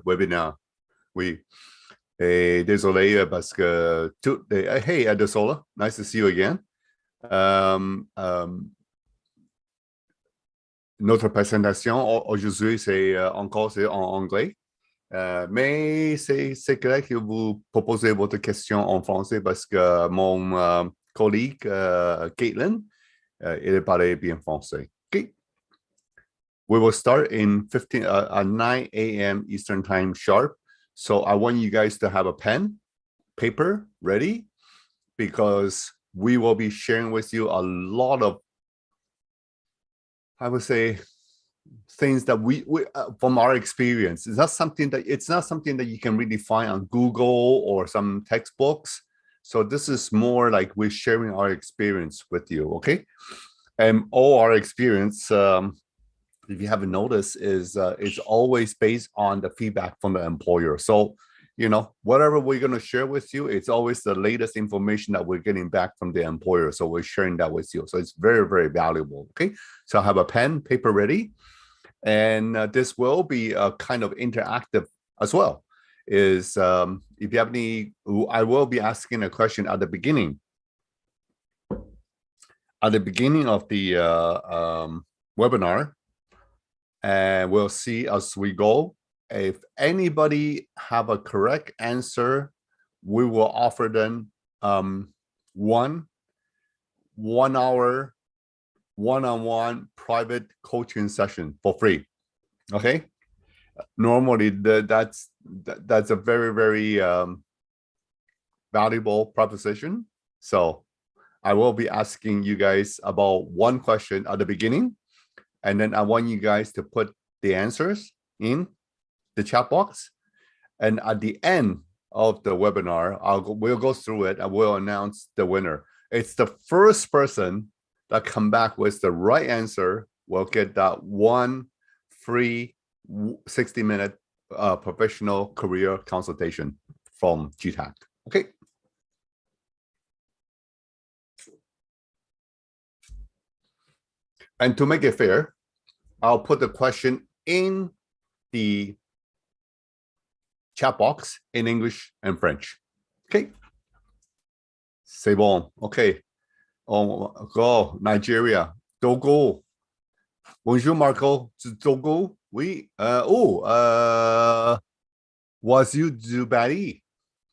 webinaire. Oui. Et désolé parce que hey, Adesola, nice to see you again. Notre présentation aujourd'hui, c'est encore c'est en anglais. Mais c'est correct que vous proposez votre question en français parce que mon collègue, Caitlin, il parlait bien français. Okay. We will start in 9 a.m. Eastern Time sharp. So I want you guys to have a pen, paper ready, because we will be sharing with you a lot of, I would say, things that we from our experience. It's not something that you can really find on Google or some textbooks. So this is more like we're sharing our experience with you, okay? And all our experience, if you haven't noticed, is always based on the feedback from the employer. So, you know, whatever we're going to share with you, it's always the latest information that we're getting back from the employer. So we're sharing that with you. So it's very, very valuable. Okay. So have a pen, paper ready. And this will be a kind of interactive as well. If you have any, I will be asking a question at the beginning. At the beginning of the webinar, and we'll see as we go. If anybody have a correct answer, we will offer them 1 hour one-on-one private coaching session for free. Okay. Normally that's a very, very valuable proposition. So I will be asking you guys about one question at the beginning, and then I want you guys to put the answers in the chat box. And at the end of the webinar, we'll go through it and we'll announce the winner. It's the first person that come back with the right answer will get that one free 60-minute professional career consultation from G-TAC. Okay. And to make it fair, I'll put the question in the chat box in English and French. Okay. C'est bon. Okay. Go Nigeria. Togo. Bonjour Marco. Togo. Oui. Wazir du Paris.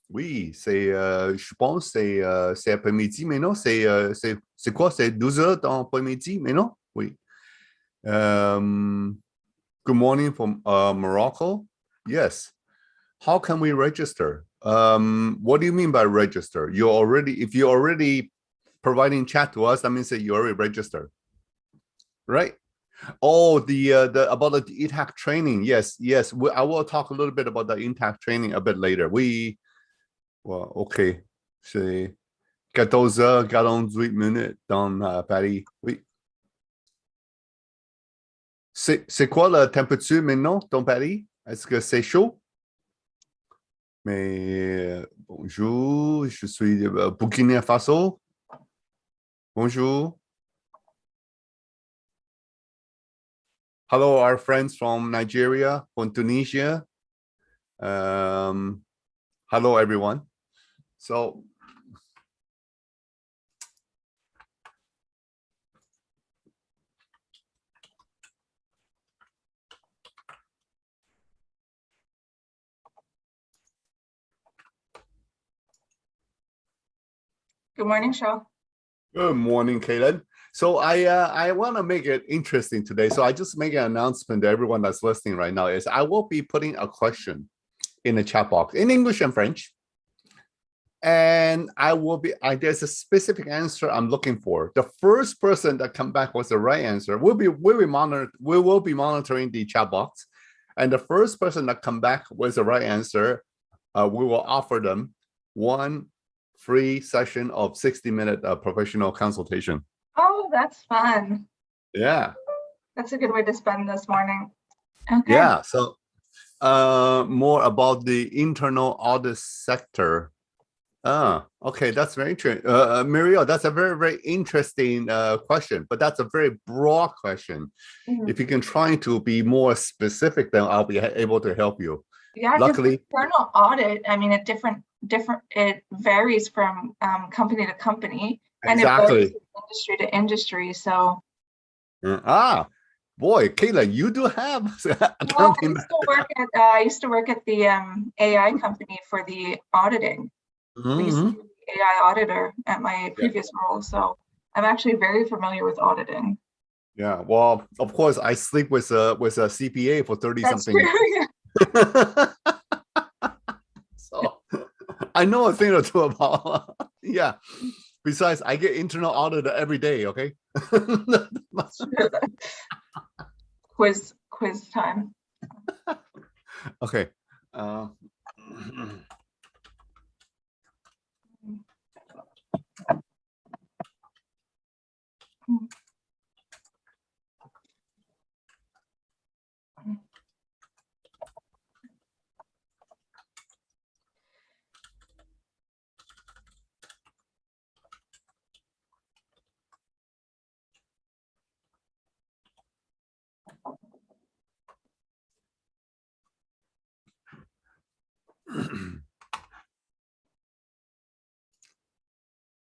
Oui, je pense c'est après-midi, mais non, c'est quoi? C'est 12 heures d'après-midi, mais non? Oui. Good morning from Morocco. Yes. How can we register? What do you mean by register? If you're already providing chat to us, that means that you already registered, right? Oh, the about the G-TAC training. Yes. I will talk a little bit about the G-TAC training a bit later. OK. C'est 14h48 dans Paris. Oui. C'est quoi la température maintenant dans Paris? Est-ce que c'est chaud? Mais bonjour, je suis Burkina Faso. Bonjour. Hello, our friends from Nigeria, from Tunisia. Hello, everyone. So, good morning, Cheryl. Good morning, Caitlin. So I want to make it interesting today. So I just make an announcement to everyone that's listening right now is I will be putting a question in the chat box in English and French. And there's a specific answer I'm looking for. The first person that come back with the right answer, we will be monitoring the chat box. And the first person that come back with the right answer, we will offer them one free session of 60-minute professional consultation. Oh, that's fun. Yeah. That's a good way to spend this morning. Okay. Yeah. So more about the internal audit sector. Okay, that's very interesting. Muriel, that's a very, very interesting question, but that's a very broad question. Mm-hmm. If you can try to be more specific, then I'll be able to help you. Yeah, because Luckily, internal audit, I mean, it varies from company to company, and it varies exactly. from industry to industry. So, Boy, Caitlin, you do have well, accounting. I used to work at the AI company for the auditing. We used to Mhm. be the AI auditor at my Yeah. previous role, so I'm actually very familiar with auditing. Yeah. Well, of course, I sleep with a CPA for 30 That's something true. years. So I know a thing or two about. Yeah. Besides, I get internal auditor every day. Okay. Quiz time. Okay. Uh,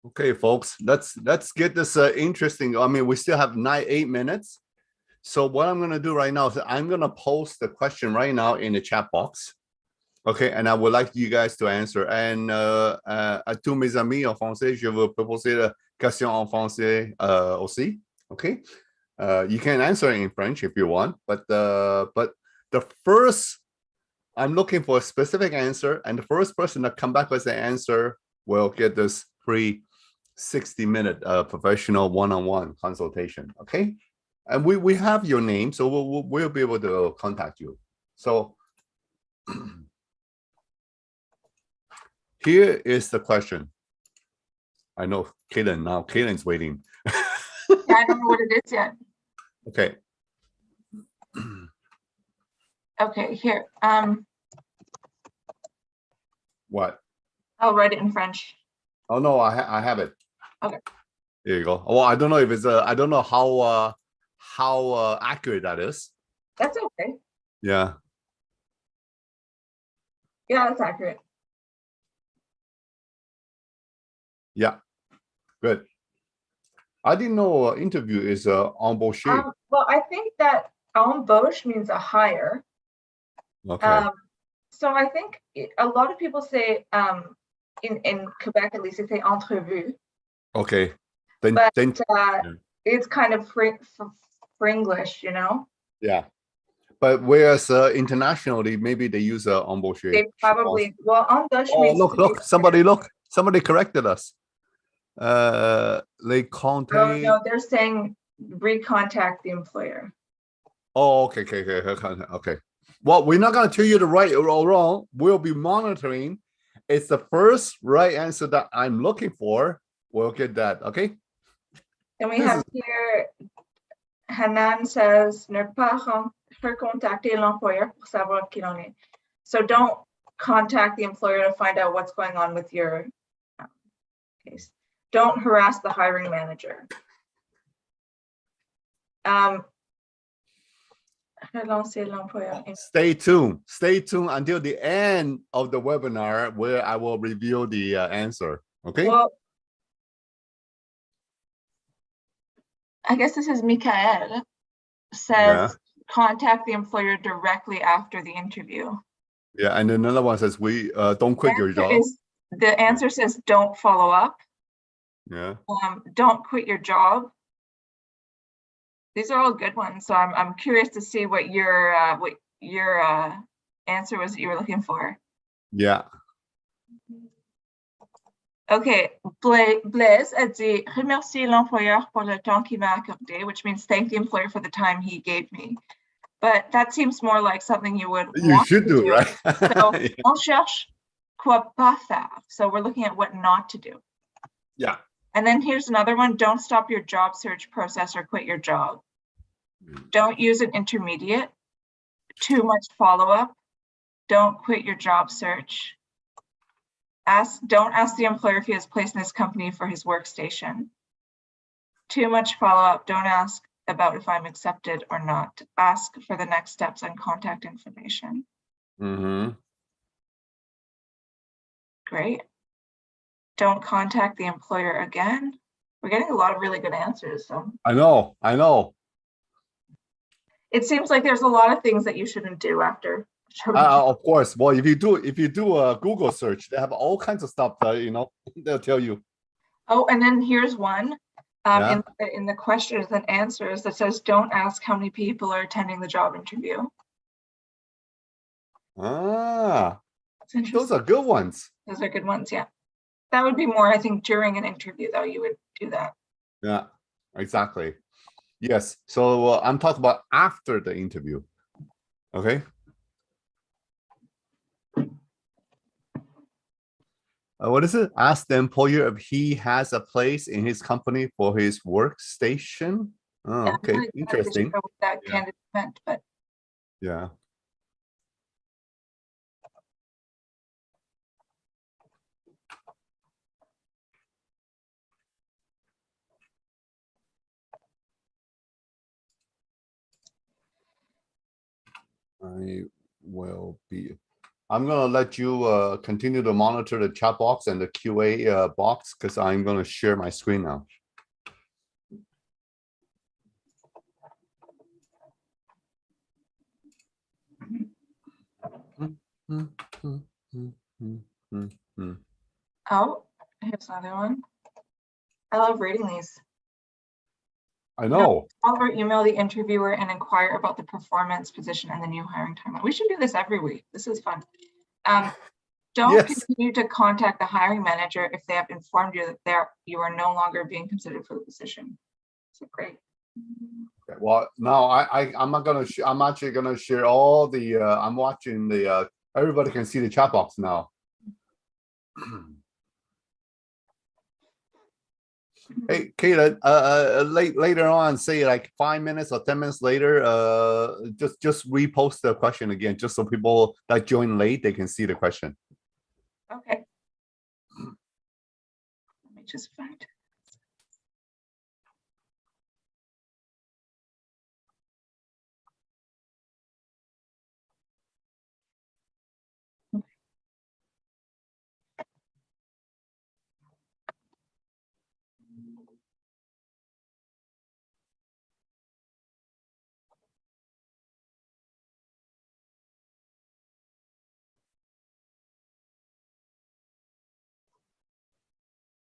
okay, folks, let's get this interesting. I mean, we still have 8 minutes. So what I'm gonna do right now is I'm gonna post the question right now in the chat box. Okay, and I would like you guys to answer. And à tous mes amis en français, je veux proposer la question en français aussi. Okay, you can answer in French if you want, but the first, I'm looking for a specific answer, and the first person that come back with the answer will get this free 60-minute professional one-on-one consultation. Okay, and we have your name, so we'll be able to contact you. So here is the question. I know Kaylin now. Kaylin's waiting. Yeah, I don't know what it is yet. Okay. Okay, here. What? I'll write it in French. Oh no, I have it. Okay. There you go. Well, I don't know if it's I don't know how accurate that is. That's okay. Yeah. Yeah, that's accurate. Yeah. Good. I didn't know interview is embauché. Well, I think that embauche means a hire. Okay. So I think a lot of people say in Quebec, at least, they say entrevue. Okay. Then But yeah. it's kind of for English, you know. Yeah. But whereas internationally, maybe they use embauché. They probably, well, embauche Oh, means look! Somebody corrected us. Les Oh comptes. no, they're saying recontact the employer. Oh, okay. Well, we're not gonna tell you the right or wrong. We'll be monitoring. It's the first right answer that I'm looking for. We'll get that. Okay. And we have here, Hanan says, ne pas recontacter l'employeur pour savoir qui en est. So don't contact the employer to find out what's going on with your case. Don't harass the hiring manager. Relancer l'employeur. Stay tuned. Stay tuned until the end of the webinar where I will reveal the answer. Okay. Well, I guess this is Michael. Says contact the employer directly after the interview. Yeah, and another one says we don't quit your job. The answer says don't follow up. Yeah. Don't quit your job. These are all good ones. So I'm curious to see what your answer was that you were looking for. Yeah. Okay, Blaise a dit remercier l'employeur pour le temps qu'il m'a accordé, which means thank the employer for the time he gave me. But that seems more like something you would want should to do, right? So on cherche quoi pas faire. So we're looking at what not to do. Yeah. And then here's another one. Don't stop your job search process or quit your job. Don't use an intermediate. Too much follow-up. Don't quit your job search. Don't ask the employer if he has placed in his company for his workstation. Too much follow-up. Don't ask about if I'm accepted or not. Ask for the next steps and contact information. Mm-hmm. Great. Don't contact the employer again. We're getting a lot of really good answers. So I know. it seems like there's a lot of things that you shouldn't do after. Of course. Well, if you do a Google search, they have all kinds of stuff that they'll tell you. Oh, and then here's one Yeah. in the questions and answers that says, don't ask how many people are attending the job interview. Ah, That's interesting. those are good ones. Those are good ones, yeah. That would be more, I think, during an interview, though, you would do that. Yeah, exactly. Yes. So I'm talking about after the interview. Okay. What is it? Ask the employer if he has a place in his company for his workstation. Oh, Yeah, okay. I'm not Interesting. sure what that Yeah. candidate meant, but Yeah. I'm gonna let you continue to monitor the chat box and the QA box because I'm gonna share my screen now. oh, here's another one. I love reading these. I know. Call or email the interviewer and inquire about the performance, position, and the new hiring timeline. We should do this every week. This is fun. Don't Yes. continue to contact the hiring manager if they have informed you that you are no longer being considered for the position. So great. Okay, well, now I'm not gonna. I'm actually gonna share all the. I'm watching the. Everybody can see the chat box now. Hey, Kayla, later on, say like 5 minutes or 10 minutes later, just repost the question again, just so people that join late, they can see the question. Okay. Let me just find it.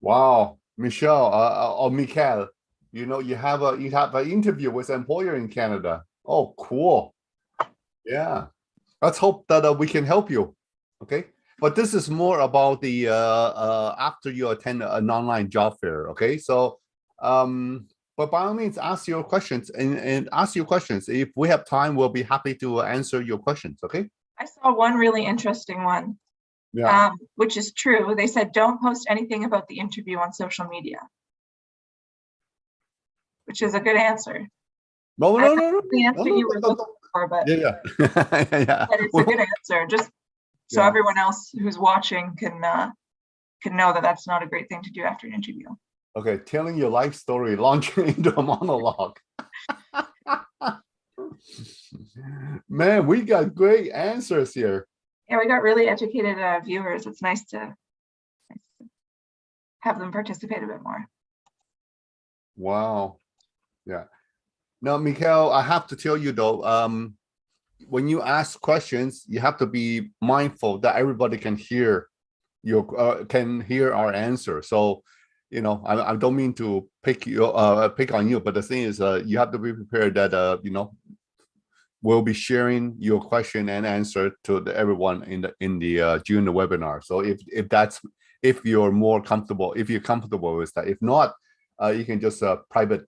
Wow, Michelle, or Michael, you have an interview with an employer in Canada. Oh, cool. Yeah. Let's hope that we can help you. Okay. But this is more about the after you attend an online job fair. Okay. So but by all means ask your questions and ask your questions. If we have time, we'll be happy to answer your questions. Okay. I saw one really interesting one. Yeah. Which is true. They said don't post anything about the interview on social media, which is a good answer. No. The answer you were looking for, but yeah. yeah. But it's a good answer, just so everyone else who's watching can know that that's not a great thing to do after an interview. Okay, telling your life story, launching into a monologue. Man, we got great answers here. Yeah, we got really educated viewers. It's nice to have them participate a bit more. Wow. Yeah. Now, Mikhail, I have to tell you though, when you ask questions, you have to be mindful that everybody can hear our answer. So, I don't mean to pick on you, but the thing is, you have to be prepared that we'll be sharing your question and answer to everyone in the during the webinar. So if you're comfortable with that. If not, you can just private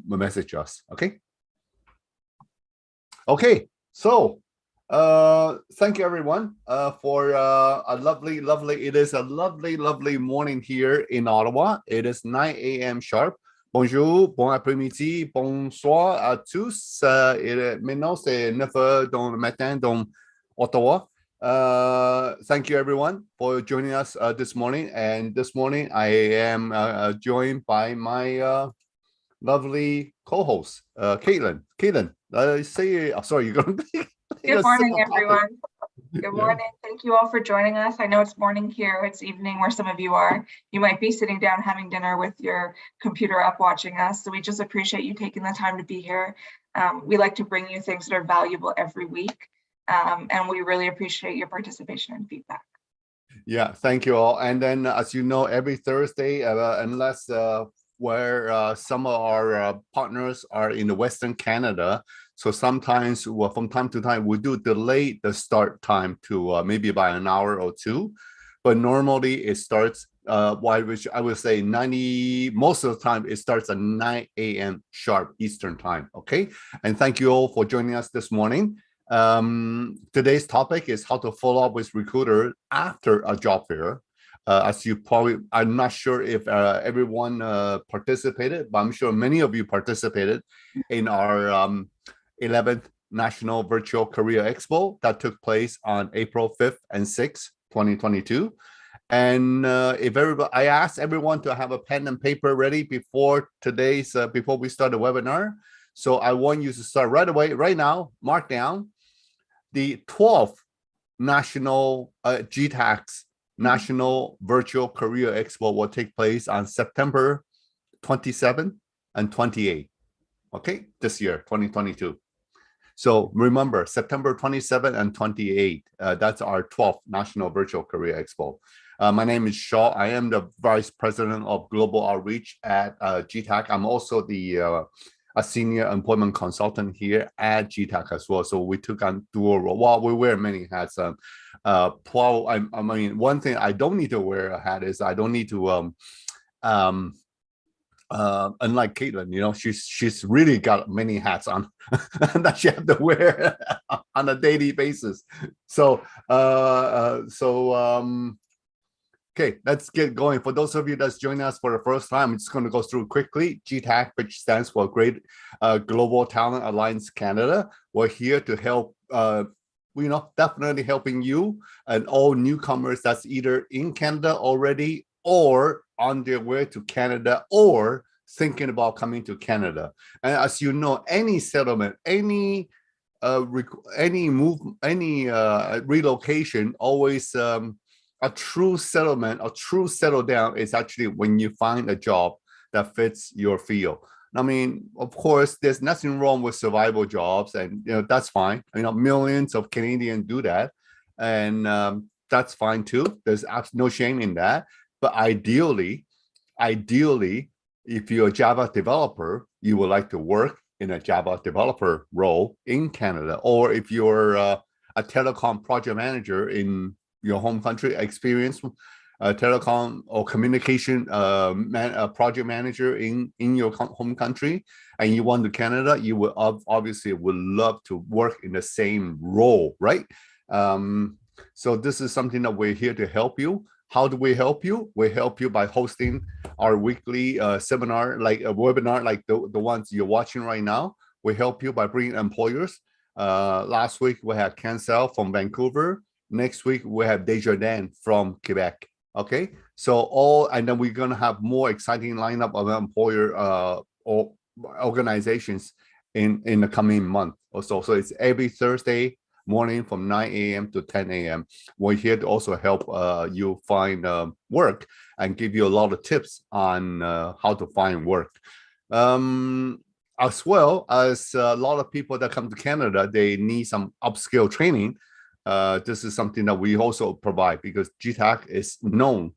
message us. Okay, so thank you everyone for a lovely it is a lovely morning here in Ottawa. It is 9 a.m. sharp. Bonjour, bon après-midi, bonsoir à tous. Maintenant c'est 9 heures dans le matin dans Ottawa. Thank you everyone for joining us this morning. And this morning I am joined by my lovely co-host, Caitlin. Caitlin, sorry, you're going to Good morning, everyone. Good morning. Thank you all for joining us. I know it's morning here. It's evening where some of you are. You might be sitting down having dinner with your computer up watching us. So we just appreciate you taking the time to be here. We like to bring you things that are valuable every week. And we really appreciate your participation and feedback. Yeah, thank you all. And then, as you know, every Thursday, unless where some of our partners are in the Western Canada, so sometimes, well, from time to time, we do delay the start time to maybe by an hour or two, but normally it starts. Which I would say most of the time it starts at 9 a.m. sharp Eastern time. Okay, and thank you all for joining us this morning. Today's topic is how to follow up with recruiter after a job fair. As you probably, I'm not sure if everyone participated, but I'm sure many of you participated in our 11th National Virtual Career Expo that took place on April 5th and 6th, 2022. And I asked everyone to have a pen and paper ready before before we start the webinar. So I want you to start right away, right now, mark down the 12th National G-TAC National Virtual Career Expo will take place on September 27 and 28. Okay, this year, 2022. So remember, September 27 and 28, that's our 12th National Virtual Career Expo. My name is Shaw. I am the Vice President of Global Outreach at G-TAC. I'm also a senior employment consultant here at G-TAC as well. So we took on dual role. Well, we wear many hats. I mean, one thing I don't need to wear a hat is I don't need to unlike Caitlin, you know, she's really got many hats on that she have to wear on a daily basis. So okay, let's get going. For those of you that's joining us for the first time, I'm just going to go through quickly. G-TAC, which stands for Great Global Talent Alliance Canada. We're here to help, definitely helping you and all newcomers that's either in Canada already or on their way to Canada or thinking about coming to Canada. And as you know, any settlement, any relocation, always a true settlement, a true settle down is actually when you find a job that fits your field. I mean, of course, there's nothing wrong with survival jobs, and that's fine. Millions of Canadians do that, and that's fine too. There's absolutely no shame in that. But ideally, if you're a Java developer, you would like to work in a Java developer role in Canada, or if you're a telecom project manager in your home country, experienced telecom or communication project manager in your home country, and you want to Canada, you will obviously would love to work in the same role, right? So this is something that we're here to help you. How do we help you? We help you by hosting our weekly seminar, like a webinar, like the ones you're watching right now. We help you by bringing employers. Last week we had Cancel from Vancouver. Next week we have Desjardins from Quebec. Okay, so and then we're gonna have more exciting lineup of employer or organizations in the coming month or so. So it's every Thursday morning from 9 a.m. to 10 a.m. We're here to also help you find work and give you a lot of tips on how to find work. As well as a lot of people that come to Canada, they need some upskill training. This is something that we also provide because G-TAC is known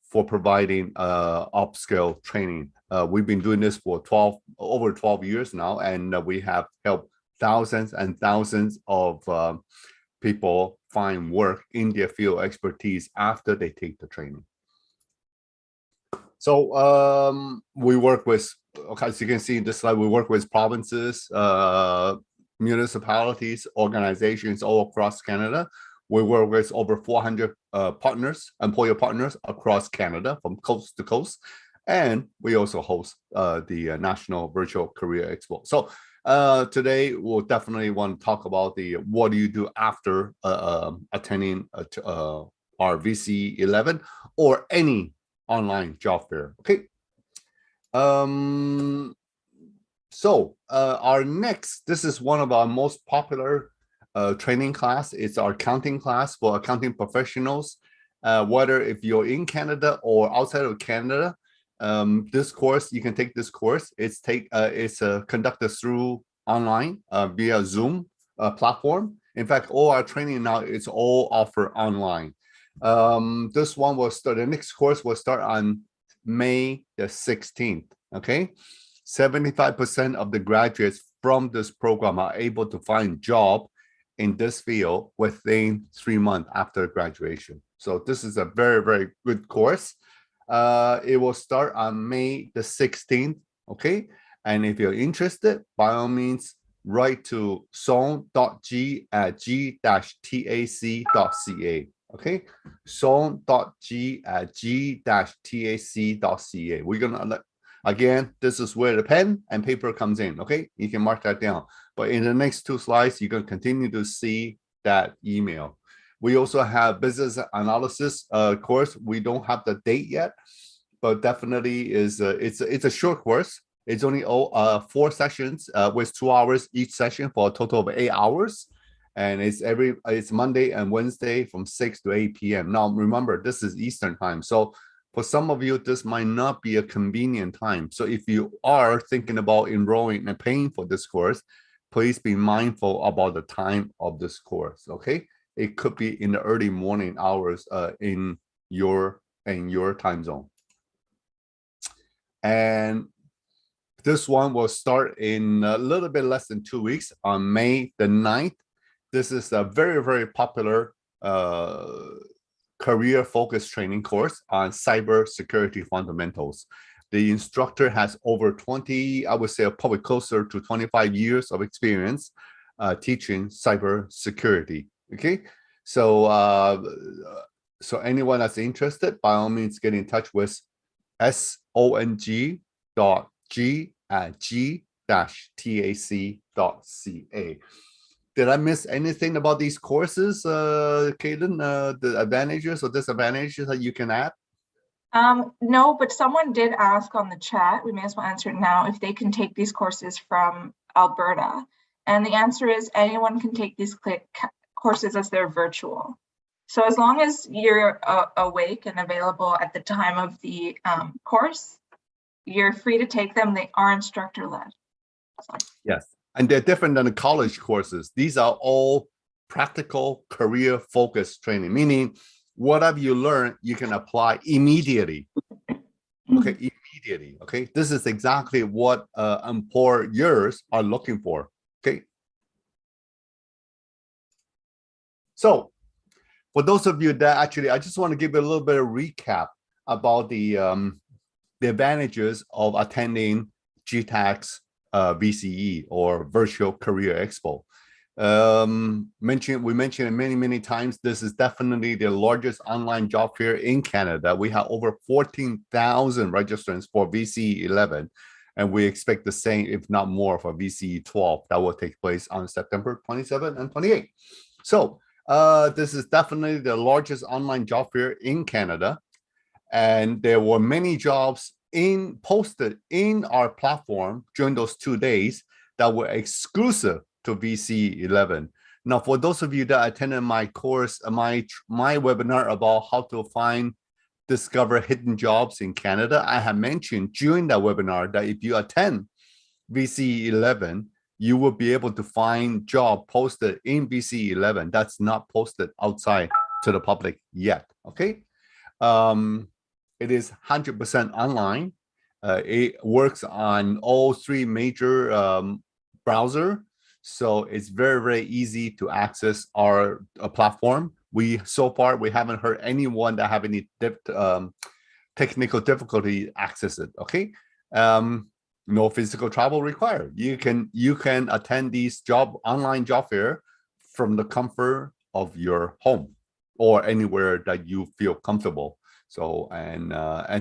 for providing upskill training. We've been doing this for over 12 years now, and we have helped thousands and thousands of people find work in their field expertise after they take the training. So we work with, as you can see in this slide, we work with provinces, municipalities, organizations all across Canada. We work with over 400 partners, employer partners across Canada from coast to coast. And we also host the National Virtual Career Expo. So today we'll definitely want to talk about what do you do after attending our VC11 or any online job fair. Okay. So our next, this is one of our most popular training class. It's our accounting class for accounting professionals. Whether if you're in Canada or outside of Canada, this course, you can take this course. It's conducted through online via Zoom platform. In fact, all our training now is all offered online. This one will start, the next course will start on May the 16th, okay? 75% of the graduates from this program are able to find job in this field within 3 months after graduation. So this is a very, very good course. It will start on May the 16th, okay? And if you're interested, by all means, write to song.g@g-tac.ca, okay? song.g@g-tac.ca. We're gonna, again, this is where the pen and paper comes in, okay? You can mark that down. But in the next 2 slides, you're gonna continue to see that email. We also have business analysis course. We don't have the date yet, but definitely is it's a short course. It's only 4 sessions with 2 hours each session for a total of 8 hours, and it's Monday and Wednesday from 6 to 8 p.m. Now remember, this is Eastern time, so for some of you this might not be a convenient time. So if you are thinking about enrolling and paying for this course, please be mindful about the time of this course. Okay. It could be in the early morning hours in your time zone. And this one will start in a little bit less than 2 weeks on May the 9th. This is a very, very popular career-focused training course on cybersecurity fundamentals. The instructor has over 20, I would say probably closer to 25 years of experience teaching cybersecurity. Okay, so so anyone that's interested, by all means, get in touch with song.g@g-tac.ca. Did I miss anything about these courses, Caitlin? The advantages or disadvantages that you can add? No, but someone did ask on the chat, we may as well answer it now, if they can take these courses from Alberta. And the answer is anyone can take these courses as they're virtual. So as long as you're awake and available at the time of the course, you're free to take them. They are instructor-led. Yes, and they're different than the college courses. These are all practical career-focused training, meaning whatever you learn, you can apply immediately. Okay, immediately. Okay, this is exactly what employers are looking for. Okay. So for those of you that actually, I just want to give you a little bit of recap about the advantages of attending G-TAC's VCE or Virtual Career Expo. We mentioned it many times. This is definitely the largest online job fair in Canada. We have over 14,000 registrants for VCE 11, and we expect the same, if not more, for VCE 12 that will take place on September 27 and 28. So this is definitely the largest online job fair in Canada, and there were many jobs posted in our platform during those 2 days that were exclusive to VCE 11. Now, for those of you that attended my course, my webinar about how to discover hidden jobs in Canada, I have mentioned during that webinar that if you attend VCE 11, you will be able to find job posted in VCE 11 that's not posted outside to the public yet. Okay, it is 100% online. It works on all 3 major browser, so it's very easy to access our platform. So far we haven't heard anyone that have any technical difficulty access it. Okay, no physical travel required. You can attend these online job fair from the comfort of your home or anywhere that you feel comfortable. So and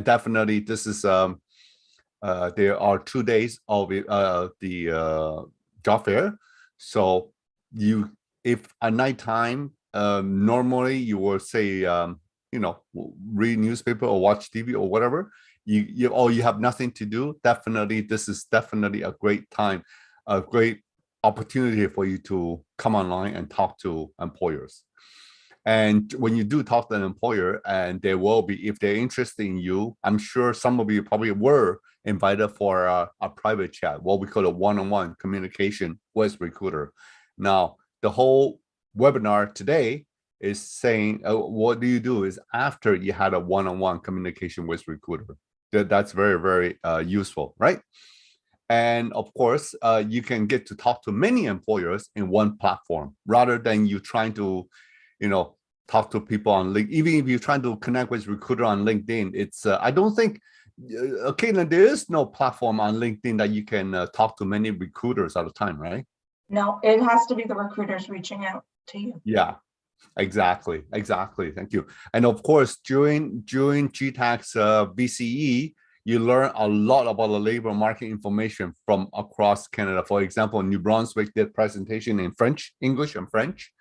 definitely this is there are 2 days of the job fair. So if at nighttime, normally you will say read newspaper or watch TV or whatever, you have nothing to do, definitely this is definitely a great time, a great opportunity for you to come online and talk to employers. And when you do talk to an employer, and they will be, if they're interested in you, I'm sure some of you probably were invited for a private chat, what we call a one-on-one communication with recruiter. Now, the whole webinar today is saying, what do you do is after you had a one-on-one communication with recruiter. That's very, very useful, right? And of course, you can get to talk to many employers in one platform rather than you trying to, talk to people on LinkedIn. Even if you're trying to connect with recruiter on LinkedIn, it's I don't think, Caitlin, there is no platform on LinkedIn that you can talk to many recruiters at a time, right? No, it has to be the recruiters reaching out to you. Yeah, exactly. Thank you. And of course, during G-TAC's BCE, you learn a lot about the labor market information from across Canada. For example, New Brunswick did presentation in French, English, and French.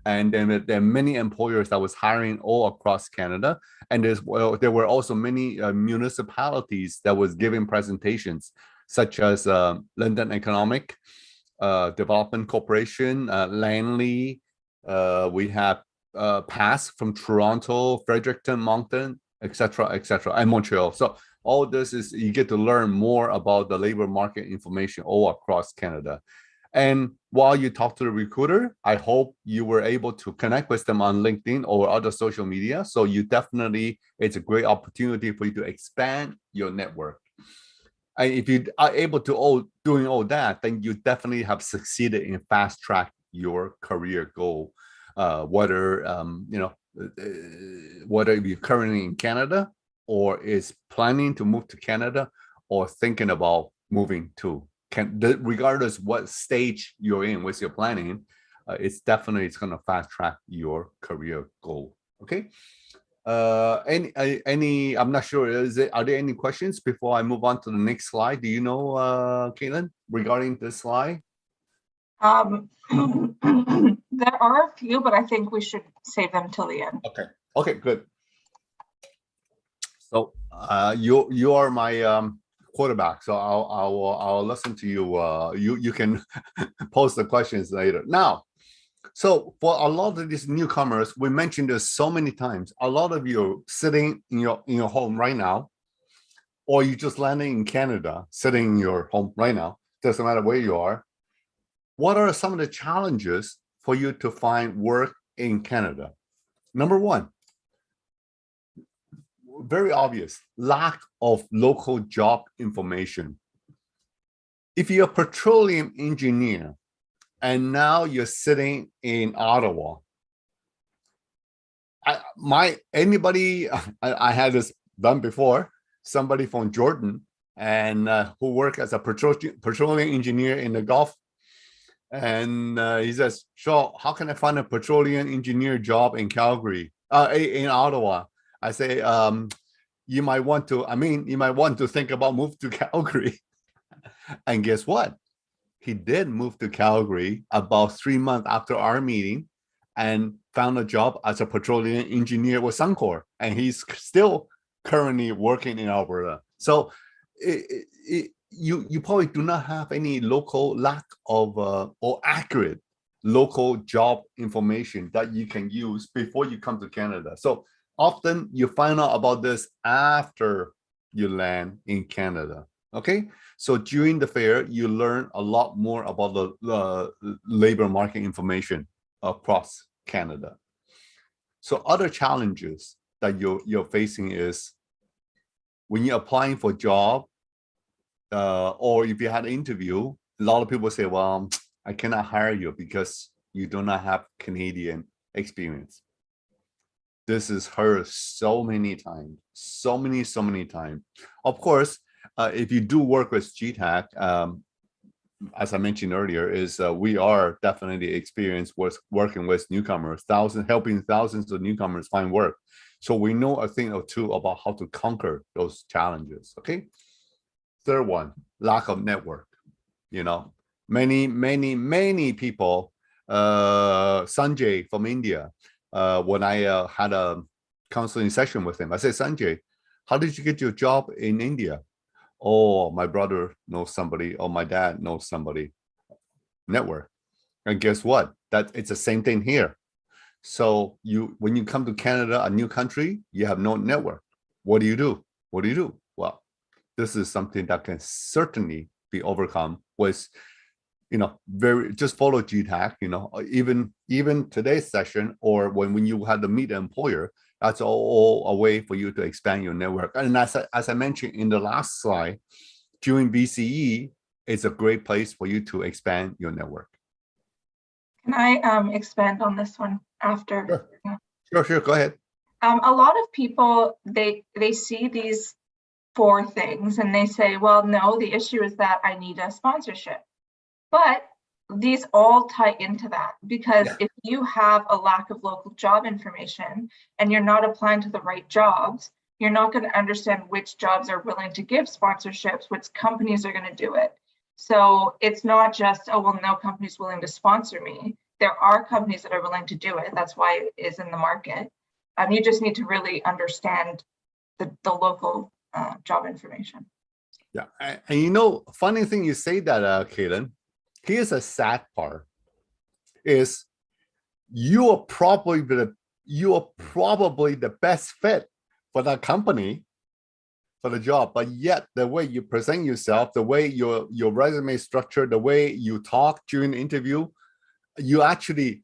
And then there are many employers that was hiring all across Canada. And there were also many municipalities that was giving presentations, such as London Economic Development Corporation, Langley. We have Pass from Toronto, Fredericton, Moncton, etc., and Montreal. So all this is, you get to learn more about the labor market information all across Canada. And while you talk to the recruiter, I hope you were able to connect with them on LinkedIn or other social media. So you definitely, it's a great opportunity for you to expand your network. And if you are able to doing all that, then you definitely have succeeded in fast track your career goal. Whether you're currently in Canada or is planning to move to Canada or thinking about moving to regardless what stage you're in with your planning, it's going to fast track your career goal. Okay. Any I'm not sure, are there any questions before I move on to the next slide? Do you know, Caitlin, regarding this slide? There are a few, but I think we should save them till the end. Okay, good. So you are my quarterback, so I'll listen to you. You can post the questions later. Now, so for a lot of these newcomers, we mentioned this so many times. A lot of you sitting in your home right now, or you just landing in Canada, sitting in your home right now. Doesn't matter where you are. What are some of the challenges for you to find work in Canada? Number one, very obvious, lack of local job information. If you're a petroleum engineer and now you're sitting in Ottawa, I had this done before, somebody from Jordan and who worked as a petroleum engineer in the Gulf. And he says, so how can I find a petroleum engineer job in Calgary, in Ottawa? I say, you might want to think about move to Calgary. And guess what? He did move to Calgary about 3 months after our meeting and found a job as a petroleum engineer with Suncor. And he's still currently working in Alberta. So you probably do not have any lack of or accurate local job information that you can use before you come to Canada. So often you find out about this after you land in Canada. Okay, so during the fair, you learn a lot more about the labor market information across Canada. So other challenges that you're facing is when you're applying for a job, or if you had an interview, a lot of people say, well, I cannot hire you because you do not have Canadian experience. This is heard so many times, so many times. Of course, if you do work with G-TAC, as I mentioned earlier, is we are definitely experienced with working with newcomers, helping thousands of newcomers find work. So we know a thing or two about how to conquer those challenges. Okay. Third one, lack of network. Many people. Sanjay from India. When I had a counseling session with him, I said, Sanjay, how did you get your job in India? Oh, my brother knows somebody, or my dad knows somebody. network. And guess what? That it's the same thing here. So when you come to Canada, a new country, you have no network. What do? What do you do? Well, this is something that can certainly be overcome with, very just follow G-TAC, even today's session, or when you had to meet an employer, that's all a way for you to expand your network. And as I mentioned in the last slide, during BCE, it's a great place for you to expand your network. Can I expand on this one after? Sure. Go ahead. A lot of people, they see these 4 things and they say, well, no, the issue is that I need a sponsorship. But these all tie into that, because if you have a lack of local job information and you're not applying to the right jobs, you're not going to understand which jobs are willing to give sponsorships, which companies are going to do it. So it's not just, oh, well, no company's willing to sponsor me. There are companies that are willing to do it. That's why it is in the market. You just need to really understand the local job information. Yeah, and funny thing you say that, Caitlin. Here's a sad part: is you are probably the best fit for that company, for the job, but yet the way you present yourself, the way your resume is structured, the way you talk during the interview, you actually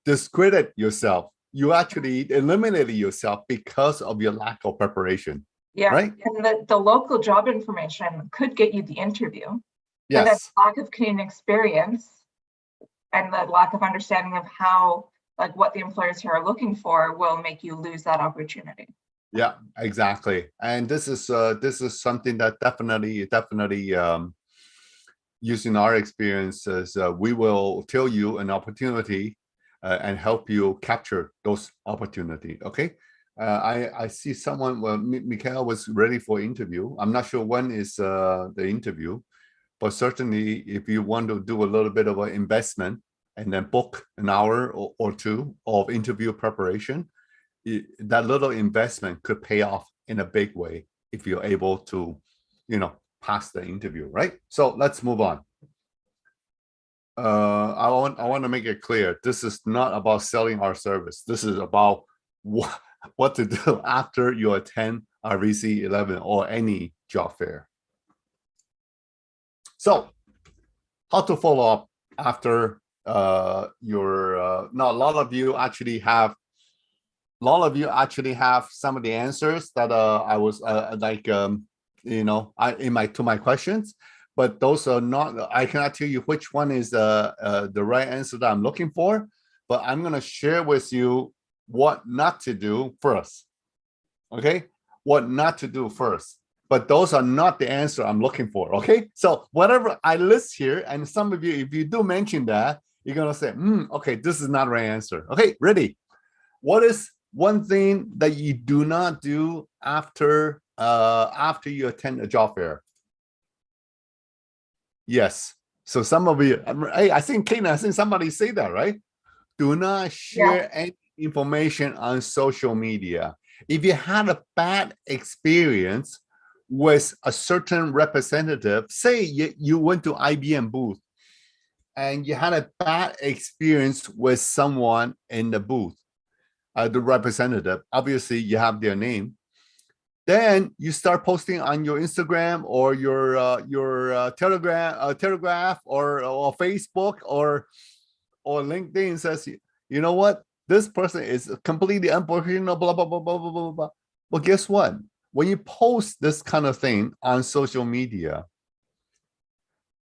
discredit yourself. You actually eliminated yourself because of your lack of preparation. Yeah, right? And the local job information could get you the interview. Yes. But that lack of Canadian experience and the lack of understanding of how, like, what the employers here are looking for will make you lose that opportunity. Yeah, exactly. And this is something that definitely using our experiences, we will tell you an opportunity and help you capture those opportunity. Okay. I see someone. Well, Mikhail was ready for interview. I'm not sure when is the interview, but certainly if you want to do a little bit of an investment and then book an hour or 2 of interview preparation, that little investment could pay off in a big way if you're able to, pass the interview, right? So let's move on. I want to make it clear. This is not about selling our service. This is about what to do after you attend RVC 11 or any job fair. So how to follow up after your now a lot of you actually have some of the answers that I was to my questions, but those are not, I cannot tell you which one is the right answer that I'm looking for, but I'm going to share with you what not to do first. Okay, what not to do first. But those are not the answer I'm looking for. Okay, so whatever I list here, and some of you, if you do mention that, you're gonna say, okay, this is not the right answer. Okay, ready? What is one thing that you do not do after you attend a job fair? Yes. So some of you, hey, I think somebody say that, right? Do not share any information on social media. If you had a bad experience with a certain representative, say you went to IBM booth and you had a bad experience with someone in the booth, the representative, obviously you have their name, then you start posting on your Instagram or your Telegraph or Facebook or LinkedIn, says, you know what, this person is completely unprofessional, blah blah blah blah blah blah blah. Well, guess what? When you post this kind of thing on social media,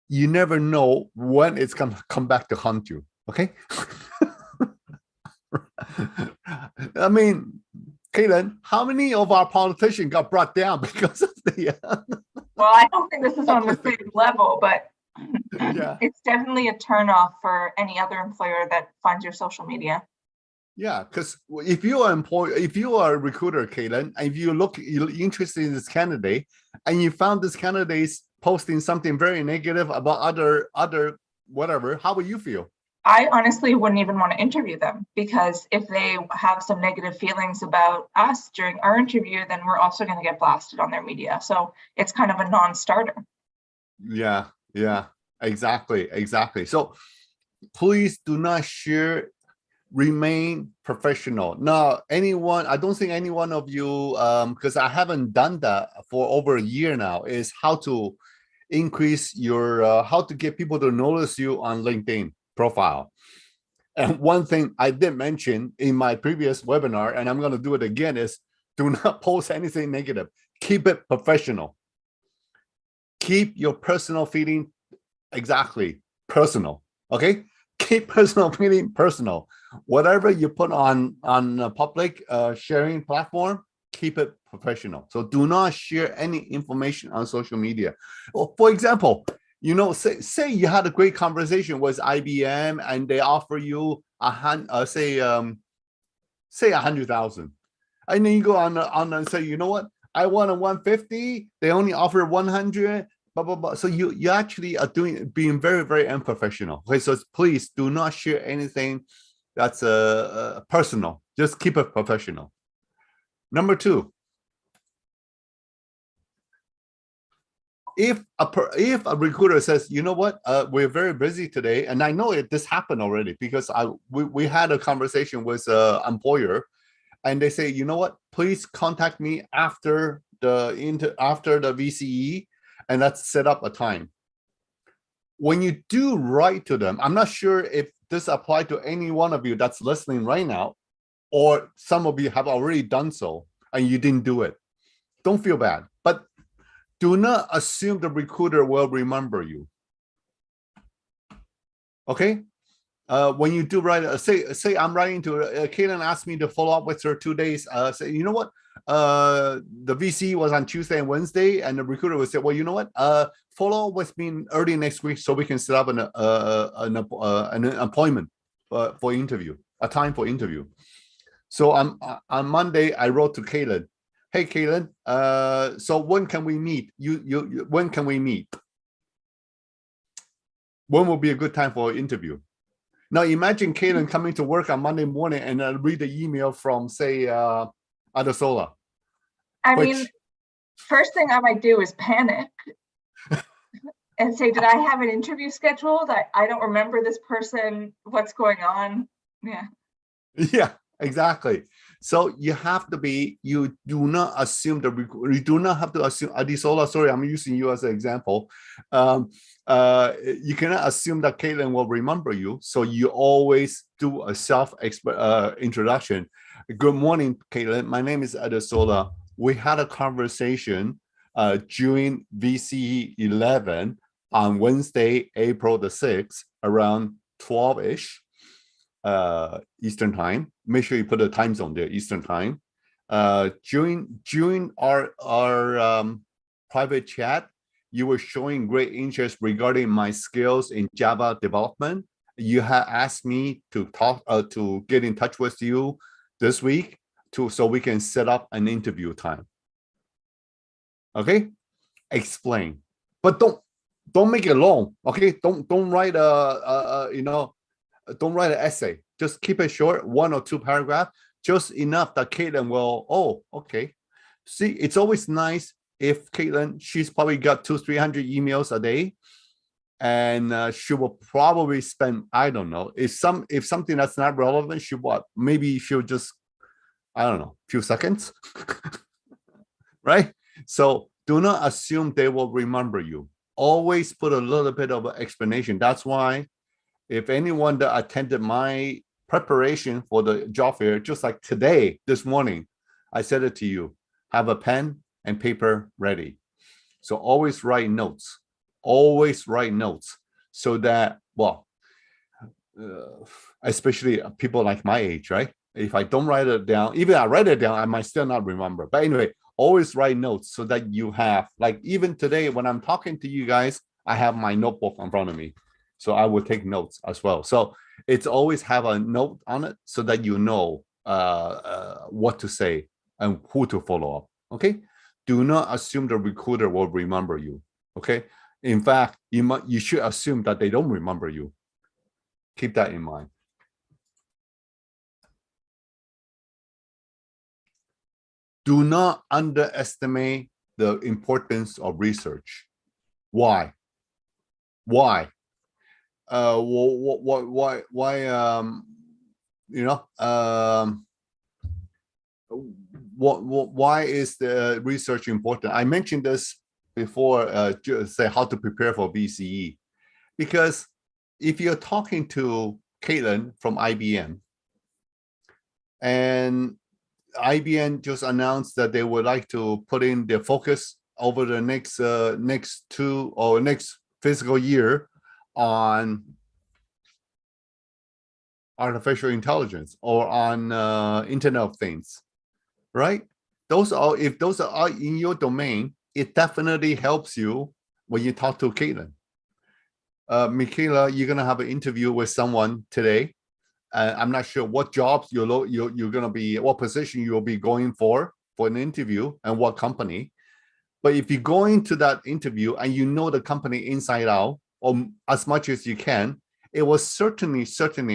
you never know when it's going to come back to haunt you. Okay. I mean, Caitlin, how many of our politicians got brought down because of the well, I don't think this is on the same level, but yeah, it's definitely a turnoff for any other employer that finds your social media. Yeah, because if you are a recruiter, Caitlin, and if you're interested in this candidate, and you found this candidate posting something very negative about other whatever, how would you feel? I honestly wouldn't even want to interview them, because if they have some negative feelings about us during our interview, then we're also going to get blasted on their media. So it's kind of a non-starter. Yeah. Exactly. So please do not share. Remain professional. Now, I don't think any one of you, because I haven't done that for over a year now, is how to increase your, how to get people to notice you on LinkedIn profile. And one thing I did mention in my previous webinar, and I'm going to do it again, is do not post anything negative. Keep it professional. Keep your personal feeling exactly personal. Okay, keep personal feeling personal. Whatever you put on a public sharing platform, keep it professional. So do not share any information on social media. Well, for example, say you had a great conversation with IBM and they offer you say 100,000, and then you go on and say, you know what, I want a 150. They only offer 100. Blah, blah, blah. So you actually are being very, very unprofessional. Okay, so please do not share anything that's personal. Just keep it professional. Number two, if a recruiter says, you know what, we're very busy today, and I know this happened already because we had a conversation with an employer, and they say, you know what, please contact me after the VCE, and let's set up a time. When you do write to them, I'm not sure if this applies to any one of you that's listening right now, or some of you have already done so and you didn't do it. Don't feel bad, but do not assume the recruiter will remember you. Okay? When you do write, say I'm writing to Caitlin asked me to follow up with her 2 days. Say, you know what? The VC was on Tuesday and Wednesday, and the recruiter would say, well, you know what? Follow up with me early next week so we can set up an appointment for interview, a time for interview. So on Monday, I wrote to Caitlin. Hey, Caitlin, so when can we meet? When can we meet? When will be a good time for an interview? Now imagine Caitlin coming to work on Monday morning and read the email from, say, Adesola. I mean, first thing I might do is panic and say, did I have an interview scheduled? I don't remember this person. What's going on? Yeah, exactly. So you have to be, you do not assume you do not have to assume Adesola. Sorry, I'm using you as an example. You cannot assume that Caitlin will remember you. So you always do a introduction. Good morning, Caitlin. My name is Adesola. We had a conversation during VCE 11 on Wednesday, April the 6th, around 12-ish. Eastern time. Make sure you put the time zone there, Eastern time. During our private chat, you were showing great interest regarding my skills in Java development. You had asked me to get in touch with you this week so we can set up an interview time. Okay, explain, but don't make it long. Okay, don't write don't write an essay. Just keep it short, 1 or 2 paragraphs, just enough that Caitlin will, oh, okay. See, it's always nice if Caitlin, she's probably got 200-300 emails a day, and she will probably spend, I don't know, if something that's not relevant, maybe she'll just, I don't know, few seconds, right? So do not assume they will remember you. Always put a little bit of an explanation. That's why if anyone that attended my preparation for the job fair, just like today, this morning, I said it to you, have a pen and paper ready. So always write notes, so that, well, especially people like my age, right? If I don't write it down, even I write it down, I might still not remember. But anyway, always write notes so that you have, like even today when I'm talking to you guys, I have my notebook in front of me. So I will take notes as well. So it's always have a note on it so that you know what to say and who to follow up. Okay. Do not assume the recruiter will remember you. Okay. In fact, you should assume that they don't remember you. Keep that in mind. Do not underestimate the importance of research. Why? Why? Why? Why is the research important? I mentioned this before. Say how to prepare for BCE, because if you're talking to Caitlin from IBM, and IBM just announced that they would like to put in their focus over the next fiscal year on artificial intelligence or on Internet of Things, right? If those are in your domain, it definitely helps you when you talk to Caitlin. Michaela, you're gonna have an interview with someone today. I'm not sure what jobs you're gonna be, what position you'll be going for an interview and what company. But if you go into that interview and you know the company inside out, or as much as you can, it will certainly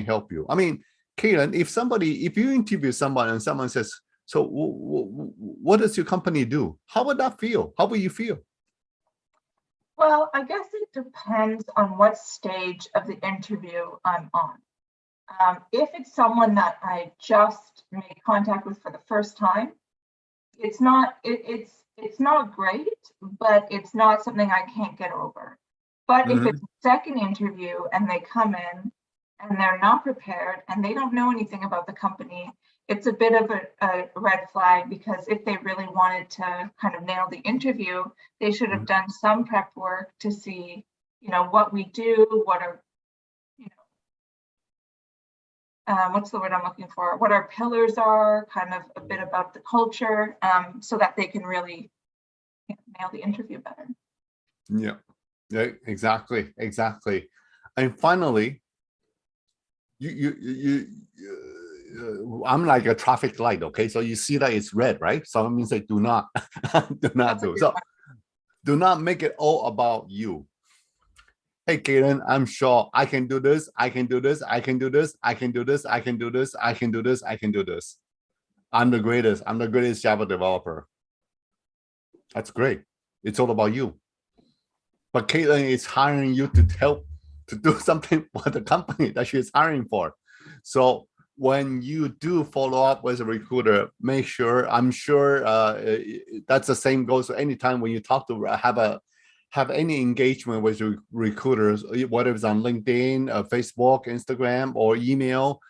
help you. I mean, Caitlin, if you interview someone and someone says, so what does your company do? How would that feel? How will you feel? Well, I guess it depends on what stage of the interview I'm on. If it's someone that I just made contact with for the first time, it's not great, but it's not something I can't get over. But if it's a second interview and they come in and they're not prepared and they don't know anything about the company, it's a bit of a red flag, because if they really wanted to kind of nail the interview, they should have done some prep work to see, what we do, what are, what's the word I'm looking for? What our pillars are, kind of a bit about the culture, so that they can really nail the interview better. Yeah, exactly. And finally, I'm like a traffic light, okay? So you see that it's red, right? So it means that do not do. So do not make it all about you. Hey, Kaden, I'm sure I can do this. I can do this. I can do this. I can do this. I can do this. I can do this. I can do this. I'm the greatest. I'm the greatest Java developer. That's great. It's all about you. But Caitlin is hiring you to help to do something for the company that she's hiring for. So when you do follow up with a recruiter, make sure, I'm sure that's the same goes for any time when you talk to have any engagement with recruiters, whether it's on LinkedIn, Facebook, Instagram, or email.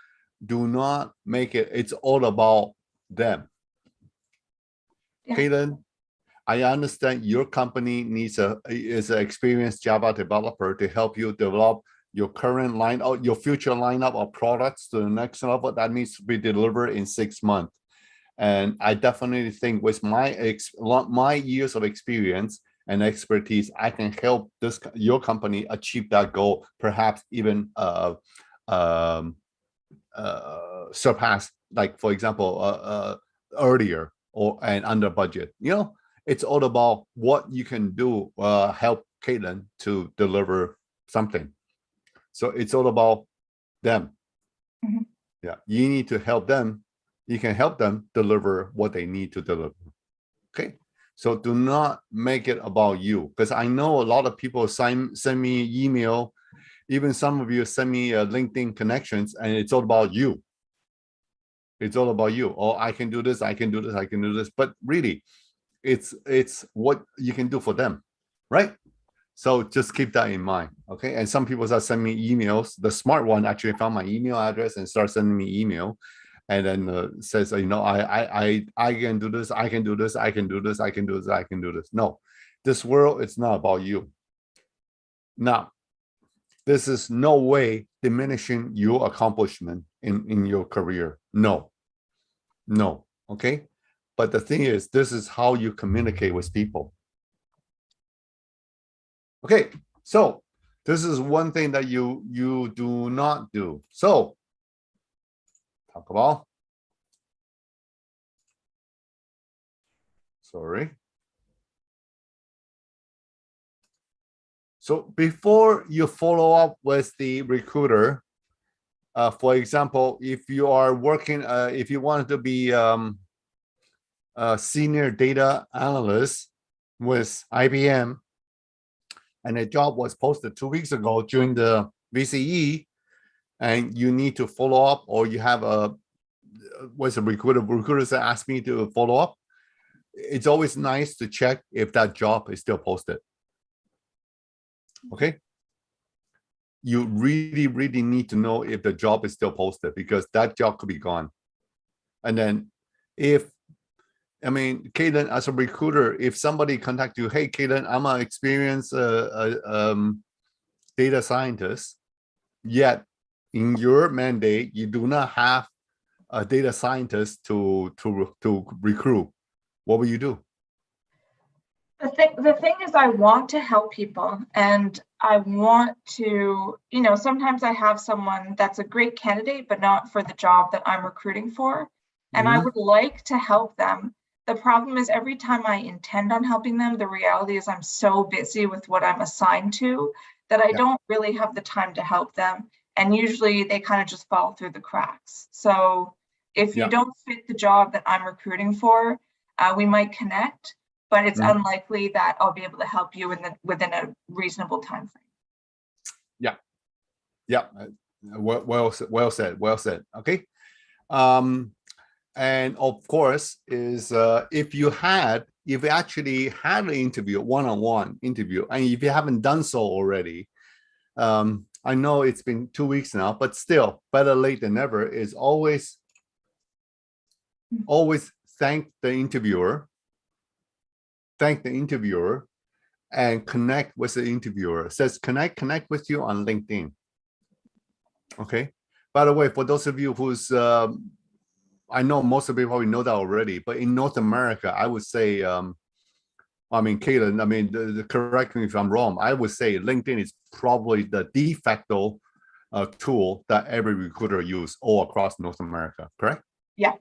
Do not make it's all about them. Yeah. Caitlin, I understand your company is an experienced Java developer to help you develop your current lineup, your future lineup of products to the next level that needs to be delivered in 6 months. And I definitely think with my years of experience and expertise, I can help your company achieve that goal, perhaps even surpass, like for example, earlier and under budget. It's all about what you can do, help Caitlin to deliver something. So it's all about them. Mm-hmm. Yeah, you need to help them. You can help them deliver what they need to deliver. Okay, so do not make it about you, because I know a lot of people send me email, even some of you send me LinkedIn connections, and it's all about you. It's all about you. Oh, I can do this. I can do this. I can do this. But really, it's what you can do for them, right? So just keep that in mind, okay? And some people start sending me emails. The smart one actually found my email address and start sending me email, and then says, I can do this, I can do this, I can do this, I can do this, I can do this. No, this world, it's not about you. Now, this is no way diminishing your accomplishment in your career. No, okay? But the thing is, this is how you communicate with people. Okay, so this is one thing that you do not do. So talk about. Sorry. So before you follow up with the recruiter, for example, if you are working, if you want to be a senior data analyst with IBM, and a job was posted 2 weeks ago during the VCE, and you need to follow up, or you have a recruiters that ask me to follow up, it's always nice to check if that job is still posted. Okay. You really need to know if the job is still posted, because that job could be gone. And then Caitlin, as a recruiter, if somebody contact you, hey, Caitlin, I'm an experienced data scientist, yet in your mandate, you do not have a data scientist to recruit, what will you do? The thing is, I want to help people, and I want to, sometimes I have someone that's a great candidate, but not for the job that I'm recruiting for. And I would like to help them. The problem is, every time I intend on helping them, the reality is I'm so busy with what I'm assigned to that I don't really have the time to help them. And usually they kind of just fall through the cracks. So if you don't fit the job that I'm recruiting for, we might connect, but it's unlikely that I'll be able to help you within a reasonable time frame. Yeah. Well said. Okay. And of course, is if you actually had an interview, one-on-one interview, and if you haven't done so already, I know it's been 2 weeks now, but still, better late than never. Is always thank the interviewer, and connect with the interviewer. It says connect with you on LinkedIn. Okay. By the way, for those of you who's I know most of you probably know that already, but in North America, I would say, Caitlin, correct me if I'm wrong, I would say LinkedIn is probably the de facto tool that every recruiter use all across North America, correct? Yeah.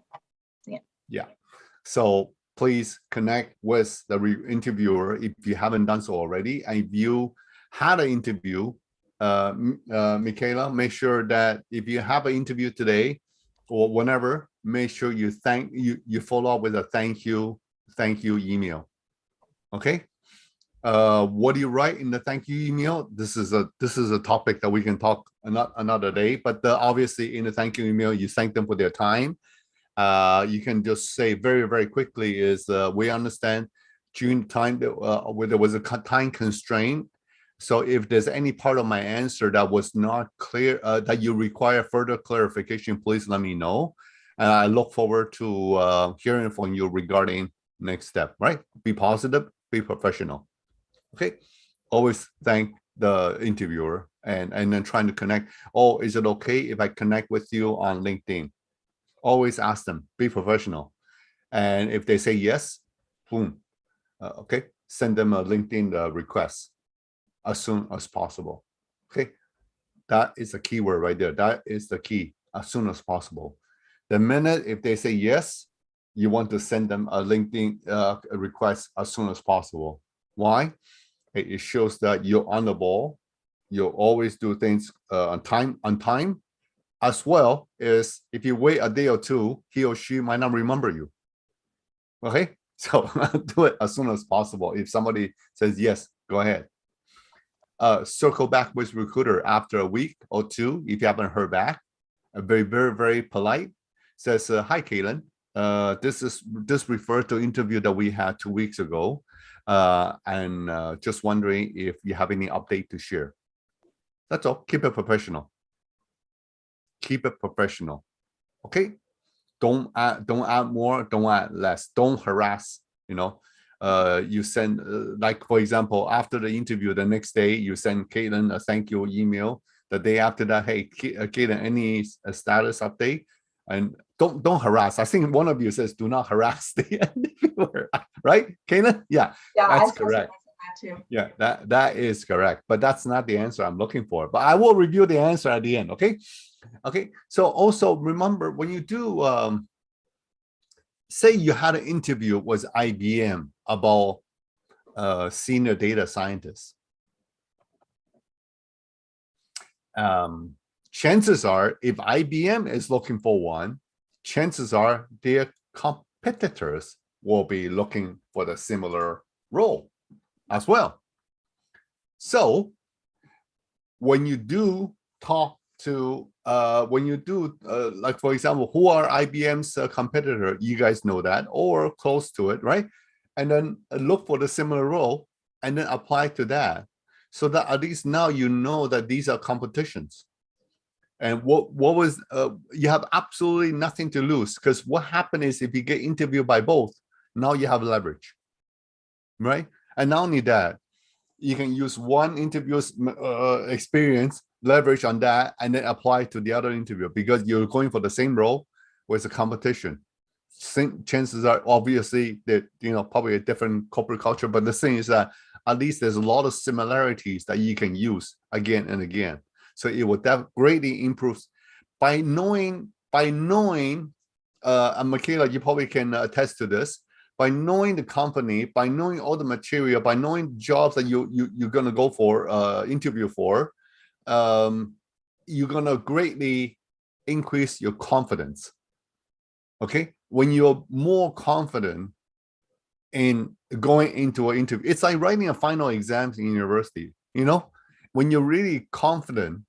So please connect with the interviewer if you haven't done so already. And if you had an interview, Michaela, make sure that if you have an interview today or whenever, make sure you follow up with a thank you email. Okay. What do you write in the thank you email? This is a topic that we can talk another day, but obviously in the thank you email, you thank them for their time. You can just say very, very quickly is we understand during time where there was a time constraint. So if there's any part of my answer that was not clear, that you require further clarification, please let me know. And I look forward to hearing from you regarding next step, right? Be positive, be professional. Okay. Always thank the interviewer and then trying to connect. Oh, is it okay if I connect with you on LinkedIn? Always ask them, be professional. And if they say yes, boom. Okay. Send them a LinkedIn request as soon as possible. Okay. That is the key word right there. That is the key, as soon as possible. The minute if they say yes, you want to send them a LinkedIn request as soon as possible. Why? It shows that you're on the ball. You always do things on time. As well as if you wait a day or two, he or she might not remember you. Okay, so do it as soon as possible. If somebody says yes, go ahead. Circle back with recruiter after a week or two if you haven't heard back. Very, very, very polite. Says, hi, Caitlin. This refers to interview that we had 2 weeks ago. And just wondering if you have any update to share. That's all. Keep it professional. Keep it professional. Okay. Don't add more. Don't add less. Don't harass. You send like, for example, after the interview, the next day you send Caitlin a thank you email. The day after that, hey, Caitlin, any status update? And don't harass. I think one of you says do not harass the interviewer, right, Caitlin? Yeah, that's correct. Too. Yeah, that is correct, but that's not the answer I'm looking for. But I will review the answer at the end. Okay. So also remember when you do, say you had an interview with IBM about senior data scientist. Chances are, if IBM is looking for one, chances are their competitors will be looking for the similar role as well. So when you do talk to, like, for example, who are IBM's competitor, you guys know that, or close to it, right? And then look for the similar role and then apply to that. So that at least now you know that these are competitions. And what was, you have absolutely nothing to lose, because what happened is if you get interviewed by both, now you have leverage, right? And not only that, you can use one interview's experience, leverage on that, and then apply to the other interview, because you're going for the same role with a competition. Chances are obviously that, probably a different corporate culture, but the thing is that at least there's a lot of similarities that you can use again and again. So it will greatly improve by knowing, and Michaela, you probably can attest to this, by knowing the company, by knowing all the material, by knowing jobs that you're going to go for, interview for, you're going to greatly increase your confidence. Okay, when you're more confident in going into an interview, it's like writing a final exam in university. When you're really confident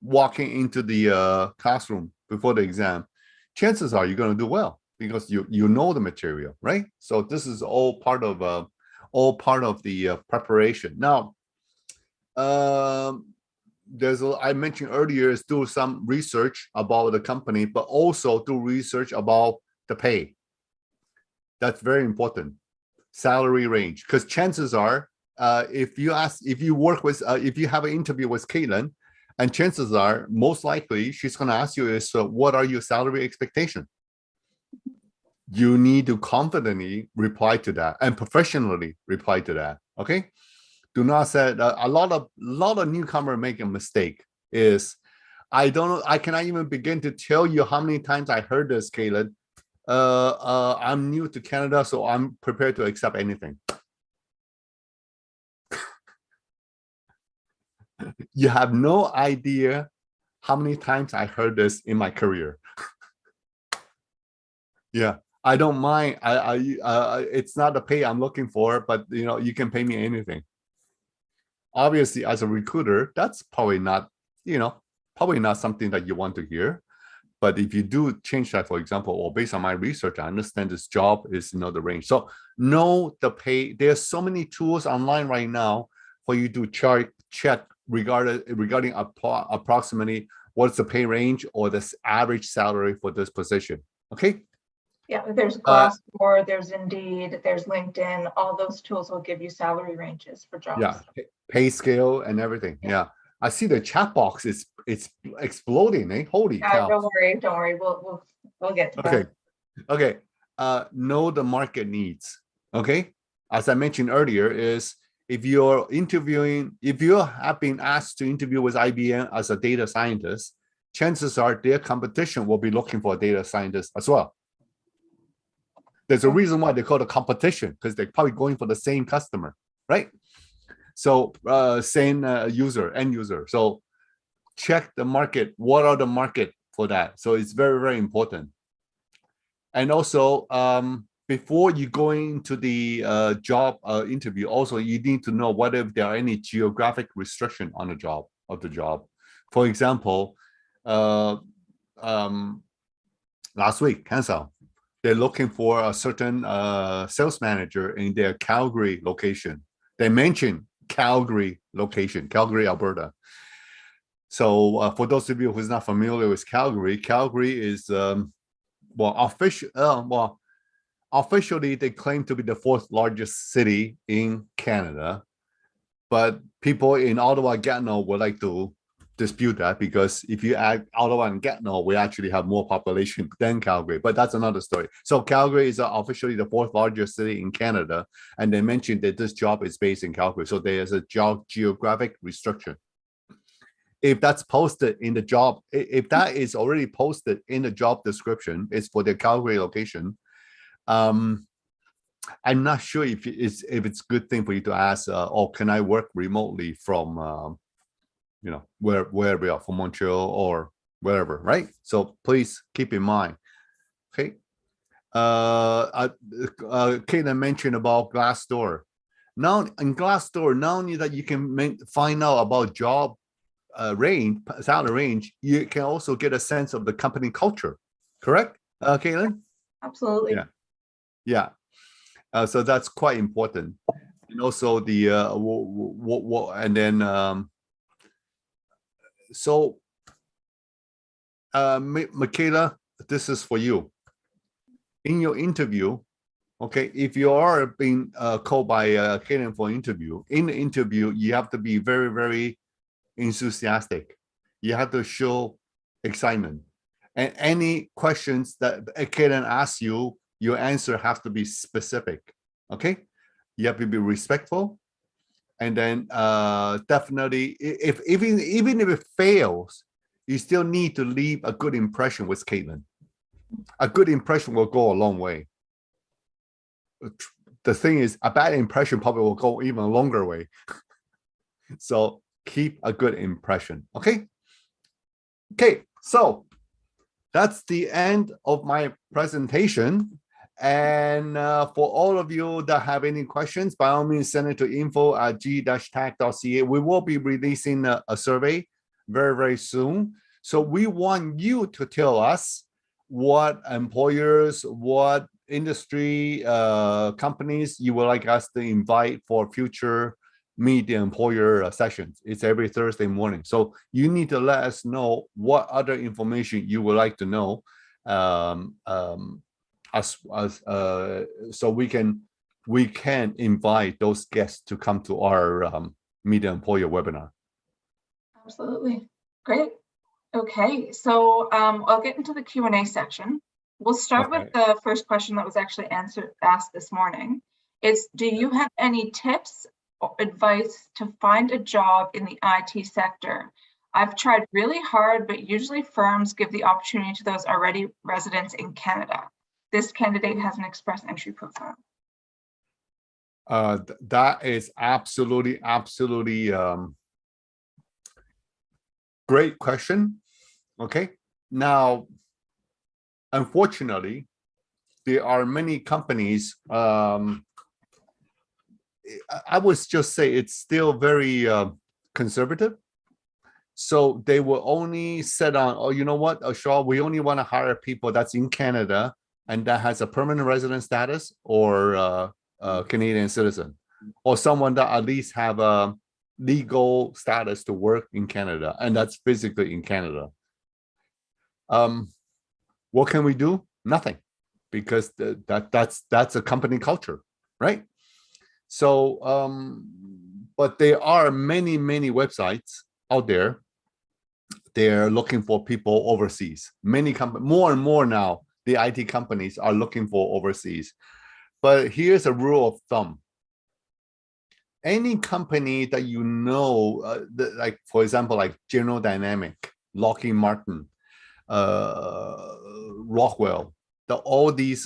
walking into the classroom before the exam, chances are you're going to do well, because you know the material, right? So this is all part of the preparation. Now, I mentioned earlier is do some research about the company, but also do research about the pay. That's very important. Salary range, because chances are, if you have an interview with Caitlin, and chances are most likely she's going to ask you is, what are your salary expectations? You need to confidently reply to that and professionally reply to that. Okay, do not say a lot of newcomers make a mistake. Is I cannot even begin to tell you how many times I heard this, Caleb. I'm new to Canada, so I'm prepared to accept anything. You have no idea how many times I heard this in my career. Yeah, I don't mind. It's not the pay I'm looking for, but you can pay me anything. Obviously, as a recruiter, that's probably not something that you want to hear. But if you do change that, for example, or based on my research, I understand this job is the range. So know the pay. There's so many tools online right now for you to check regarding approximately what's the pay range or the average salary for this position. Okay. Yeah, there's Glassdoor, there's Indeed, there's LinkedIn. All those tools will give you salary ranges for jobs. Yeah, pay scale and everything. Yeah. I see the chat box is exploding. Holy cow! Don't worry. We'll get to that. Okay. Know the market needs. Okay. As I mentioned earlier, is if you have been asked to interview with IBM as a data scientist, chances are their competition will be looking for a data scientist as well. There's a reason why they call it competition, because they're probably going for the same customer, right? So same end user. So check the market. What are the market for that? So it's very, very important. And also, before you go into the job interview, also you need to know whether there are any geographic restriction on the job. For example, last week, Cancel, they're looking for a certain sales manager in their Calgary location. They mentioned Calgary location, Calgary, Alberta. So for those of you who's not familiar with Calgary is officially they claim to be the 4th largest city in Canada, but people in Ottawa, Gatineau would like to dispute that, because if you add Ottawa and Gatineau, we actually have more population than Calgary, but that's another story. So Calgary is officially the 4th largest city in Canada, and they mentioned that this job is based in Calgary, so there's a geographic restriction. If that's posted in the job, if that is already posted in the job description, it's for the Calgary location. I'm not sure if it's a good thing for you to ask, or can I work remotely from where we are, from Montreal or wherever, right? So please keep in mind. Okay. Caitlin mentioned about Glassdoor. Now in Glassdoor, not only that you can find out about job salary range, you can also get a sense of the company culture. Correct, Caitlin? Absolutely. Yeah, yeah. So that's quite important. And also the and then so Michaela, this is for you. In your interview, okay, if you are being called by Caitlin for interview, in the interview, you have to be very, very enthusiastic. You have to show excitement. And any questions that Caitlin asks you, your answer has to be specific, okay? You have to be respectful. And then definitely, even if it fails, you still need to leave a good impression with Caitlin. A good impression will go a long way. The thing is, a bad impression probably will go even a longer way. So keep a good impression, okay? Okay, so that's the end of my presentation. And for all of you that have any questions, by all means, send it to info@g-tac.ca. We will be releasing a survey very, very soon. So we want you to tell us what employers, what industry companies you would like us to invite for future Meet the Employer sessions. It's every Thursday morning. So you need to let us know what other information you would like to know, so we can invite those guests to come to our Meet the Employer webinar. Absolutely. Great. Okay, so I'll get into the Q&A section. We'll start with the first question that was actually asked this morning. Is, do you have any tips or advice to find a job in the IT sector? I've tried really hard, but usually firms give the opportunity to those already residents in Canada. This candidate has an express entry profile. That is absolutely great question. Okay, now, unfortunately, there are many companies. I would just say it's still very conservative. So they will only set on, oh, you know what, Shaw, we only want to hire people that's in Canada and that has a permanent resident status or Canadian citizen, or someone that at least have a legal status to work in Canada, and that's physically in Canada. What can we do? Nothing, because that's a company culture, right? So, but there are many websites out there. They're looking for people overseas. Many companies, more and more now, the IT companies are looking for overseas. But here's a rule of thumb. Any company that you know, like for example, like General Dynamic, Lockheed Martin, Rockwell, all these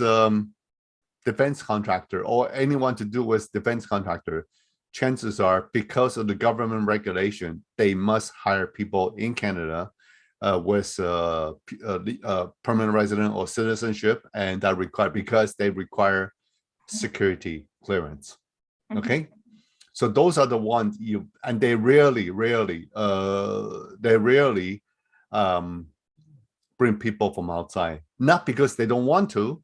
defense contractor or anyone to do with defense contractor, chances are, because of the government regulation, they must hire people in Canada with permanent resident or citizenship, and that because they require security clearance. Okay, so those are the ones and they rarely bring people from outside, not because they don't want to.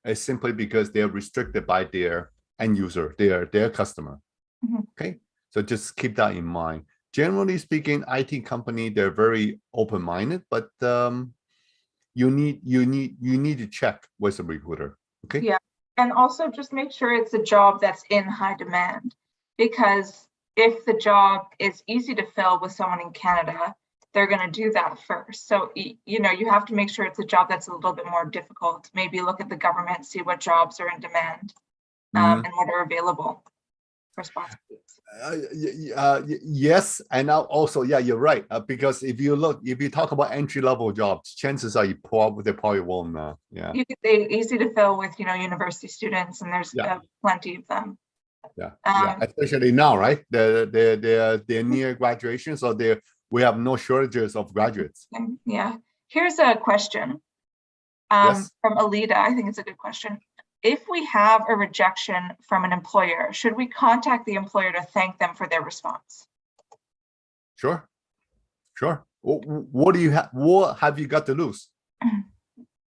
It's simply because they're restricted by their end user, their customer. Okay, so just keep that in mind. Generally speaking, IT company, they're very open-minded, but you need to check with the recruiter. Okay. Yeah, and also just make sure it's a job that's in high demand, because if the job is easy to fill with someone in Canada, they're going to do that first. So, you know, you have to make sure it's a job that's a little bit more difficult. Maybe look at the government, see what jobs are in demand and what are available. Responsibilities. Yes, and now also, yeah, you're right. Because if you talk about entry-level jobs, chances are they probably won't. Yeah, They're easy to fill with, you know, university students, and there's plenty of them. Yeah, especially now, right? They're near graduation, so we have no shortages of graduates. Yeah. Here's a question from Alida. I think it's a good question. if we have a rejection from an employer, should we contact the employer to thank them for their response? Sure. What do you have? What have you got to lose?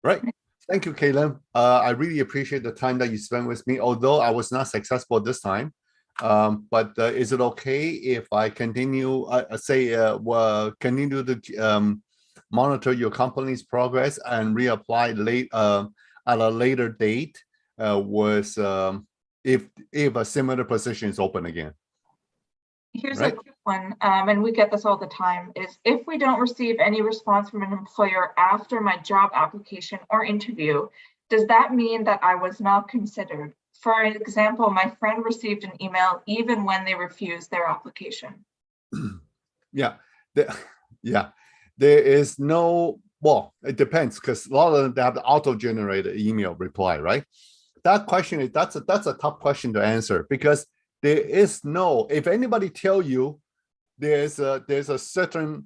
Right. Thank you, Kaylin. I really appreciate the time that you spent with me, although I was not successful this time. But is it okay if I continue, continue to monitor your company's progress and reapply at a later date if a similar position is open again? Here's a quick one, and we get this all the time, is if we don't receive any response from an employer after my job application or interview, does that mean that I was not considered? For example, my friend received an email even when they refused their application. Yeah, there is no, well, it depends, because a lot of them, they have the auto-generated email reply, right? That question is, that's a tough question to answer, because there is no, if anybody tell you there's a certain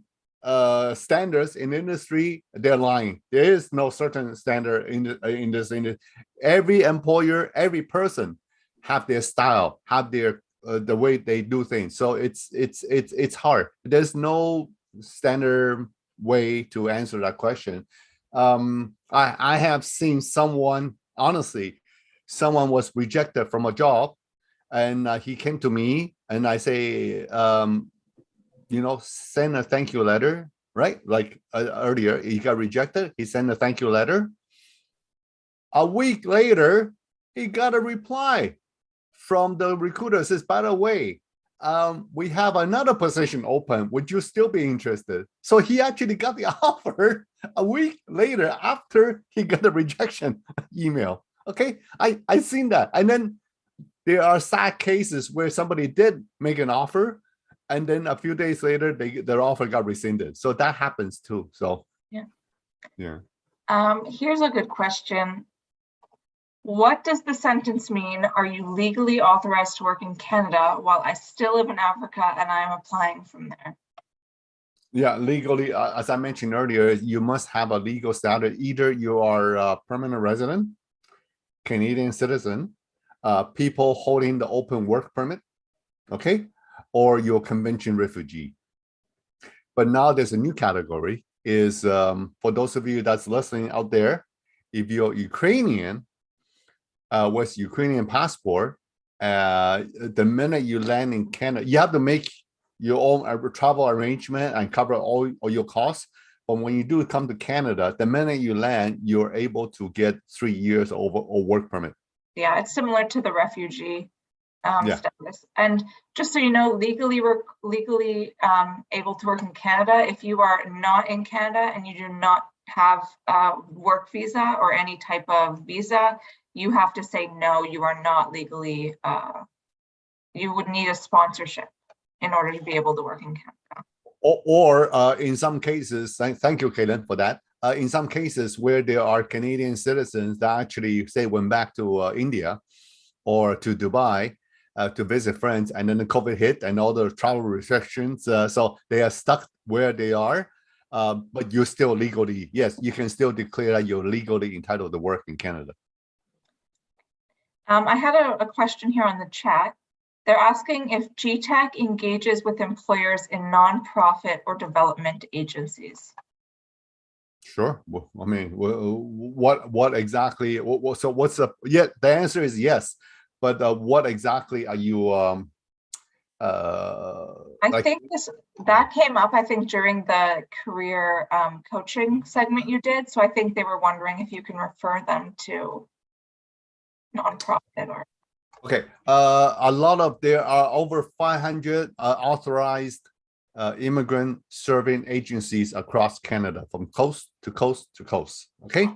standards in industry, they're lying. There is no certain standard in this industry. Every employer, every person have their style, have their the way they do things. So it's hard. There's no standard way to answer that question. I have seen someone, honestly, someone was rejected from a job, and he came to me, and I say, send a thank you letter, right? Like earlier, he got rejected. He sent a thank you letter. A week later, he got a reply from the recruiter. Says, by the way, we have another position open. Would you still be interested? So he actually got the offer a week later after he got the rejection email. Okay, I seen that. And then there are sad cases where somebody did make an offer, and then a few days later, their offer got rescinded. So that happens too. So yeah. Here's a good question. What does the sentence mean? Are you legally authorized to work in Canada while I still live in Africa and I'm applying from there? Yeah, legally, as I mentioned earlier, you must have a legal status. Either you are a permanent resident, Canadian citizen, people holding the open work permit, okay, or you're a convention refugee. But now there's a new category, is for those of you that's listening out there, if you're Ukrainian, with Ukrainian passport, the minute you land in Canada, you have to make your own travel arrangement and cover all your costs. But when you do come to Canada, the minute you land, you're able to get 3 years of work permit. Yeah, it's similar to the refugee status. And just so you know, legally able to work in Canada, if you are not in Canada and you do not have a work visa or any type of visa, you have to say no, you are not legally, you would need a sponsorship in order to be able to work in Canada. Or in some cases, thank you, Kaylin, for that. In some cases where there are Canadian citizens that actually say went back to India or to Dubai to visit friends, and then the COVID hit and all the travel restrictions, so they are stuck where they are. But you're still legally, yes, you can still declare that you're legally entitled to work in Canada. I had a question here on the chat. They're asking if G-TAC engages with employers in nonprofit or development agencies. Sure. Well, I mean, what exactly? So what's the? Yeah, the answer is yes. But what exactly are you? I think that came up, I think, during the career coaching segment you did. So I think they were wondering if you can refer them to nonprofit or. Okay. There are over 500 authorized immigrant serving agencies across Canada, from coast to coast to coast. Okay.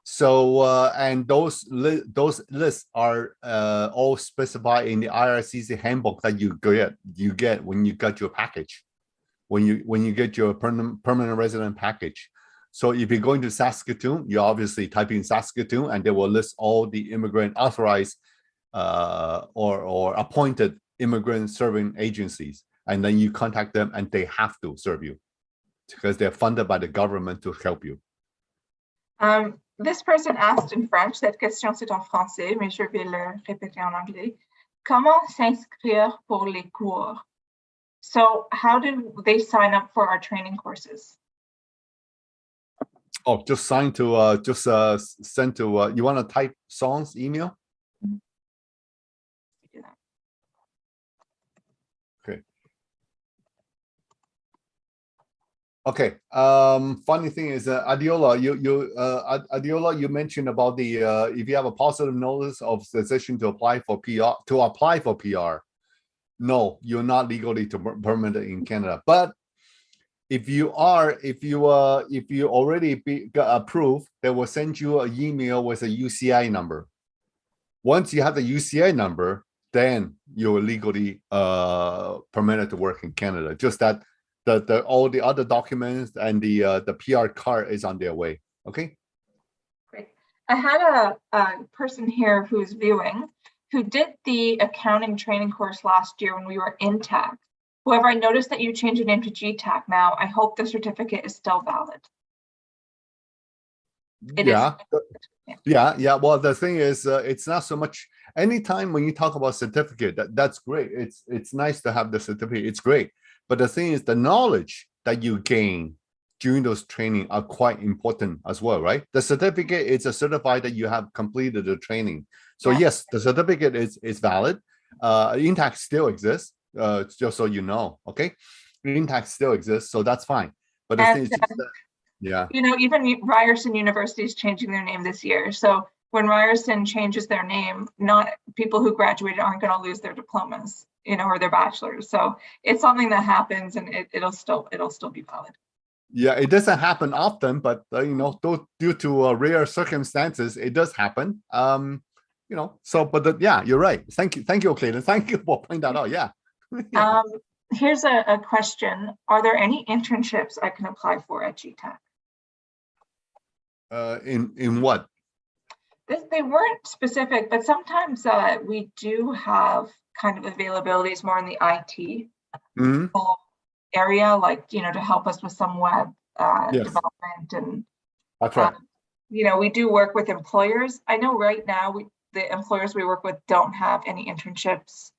So and those lists are all specified in the IRCC handbook that you get when you got your package, when you get your permanent resident package. So if you're going to Saskatoon, you obviously type in Saskatoon, and they will list all the immigrant authorized or appointed immigrant serving agencies, and then you contact them, and they have to serve you because they're funded by the government to help you. This person asked in French, cette question c'est en français, mais je vais le répéter en anglais. Comment s'inscrire pour les cours? So how do they sign up for our training courses? Oh, just send to you want to type Song's email? Do that. Okay. Funny thing is, Adiola, you mentioned about the if you have a positive notice of decision to apply for PR, no, you're not legally permanent in Canada. But if you already got approved, they will send you an email with a UCI number. Once you have the UCI number, then you're legally permitted to work in Canada. Just that all the other documents and the PR card is on their way. Okay. Great. I had a person here who's viewing who did the accounting training course last year when we were in TAC. However, I noticed that you changed it into G-TAC now. I hope the certificate is still valid. It is. Yeah. Well, the thing is, it's not so much. Anytime when you talk about certificate, that's great. It's nice to have the certificate. It's great. But the thing is, the knowledge that you gain during those training are quite important as well, right? The certificate is a certified that you have completed the training. So yes, the certificate is valid. Intact still exists, just so you know. Okay, Intact still exists, so that's fine. But the thing is, yeah, you know, even Ryerson University is changing their name this year. So when Ryerson changes their name, not people who graduated aren't going to lose their diplomas, you know, or their bachelors. So it's something that happens, and it'll still be valid. Yeah, it doesn't happen often, but you know, due to rare circumstances, it does happen. You know, so but yeah, you're right. Thank you, Clayton. Thank you for pointing that out. Yeah. Here's a question: are there any internships I can apply for at G-TAC? In what? They weren't specific, but sometimes we do have kind of availabilities more in the IT area, like, you know, to help us with some web development. And that's right. You know, we do work with employers. I know right now the employers we work with don't have any internships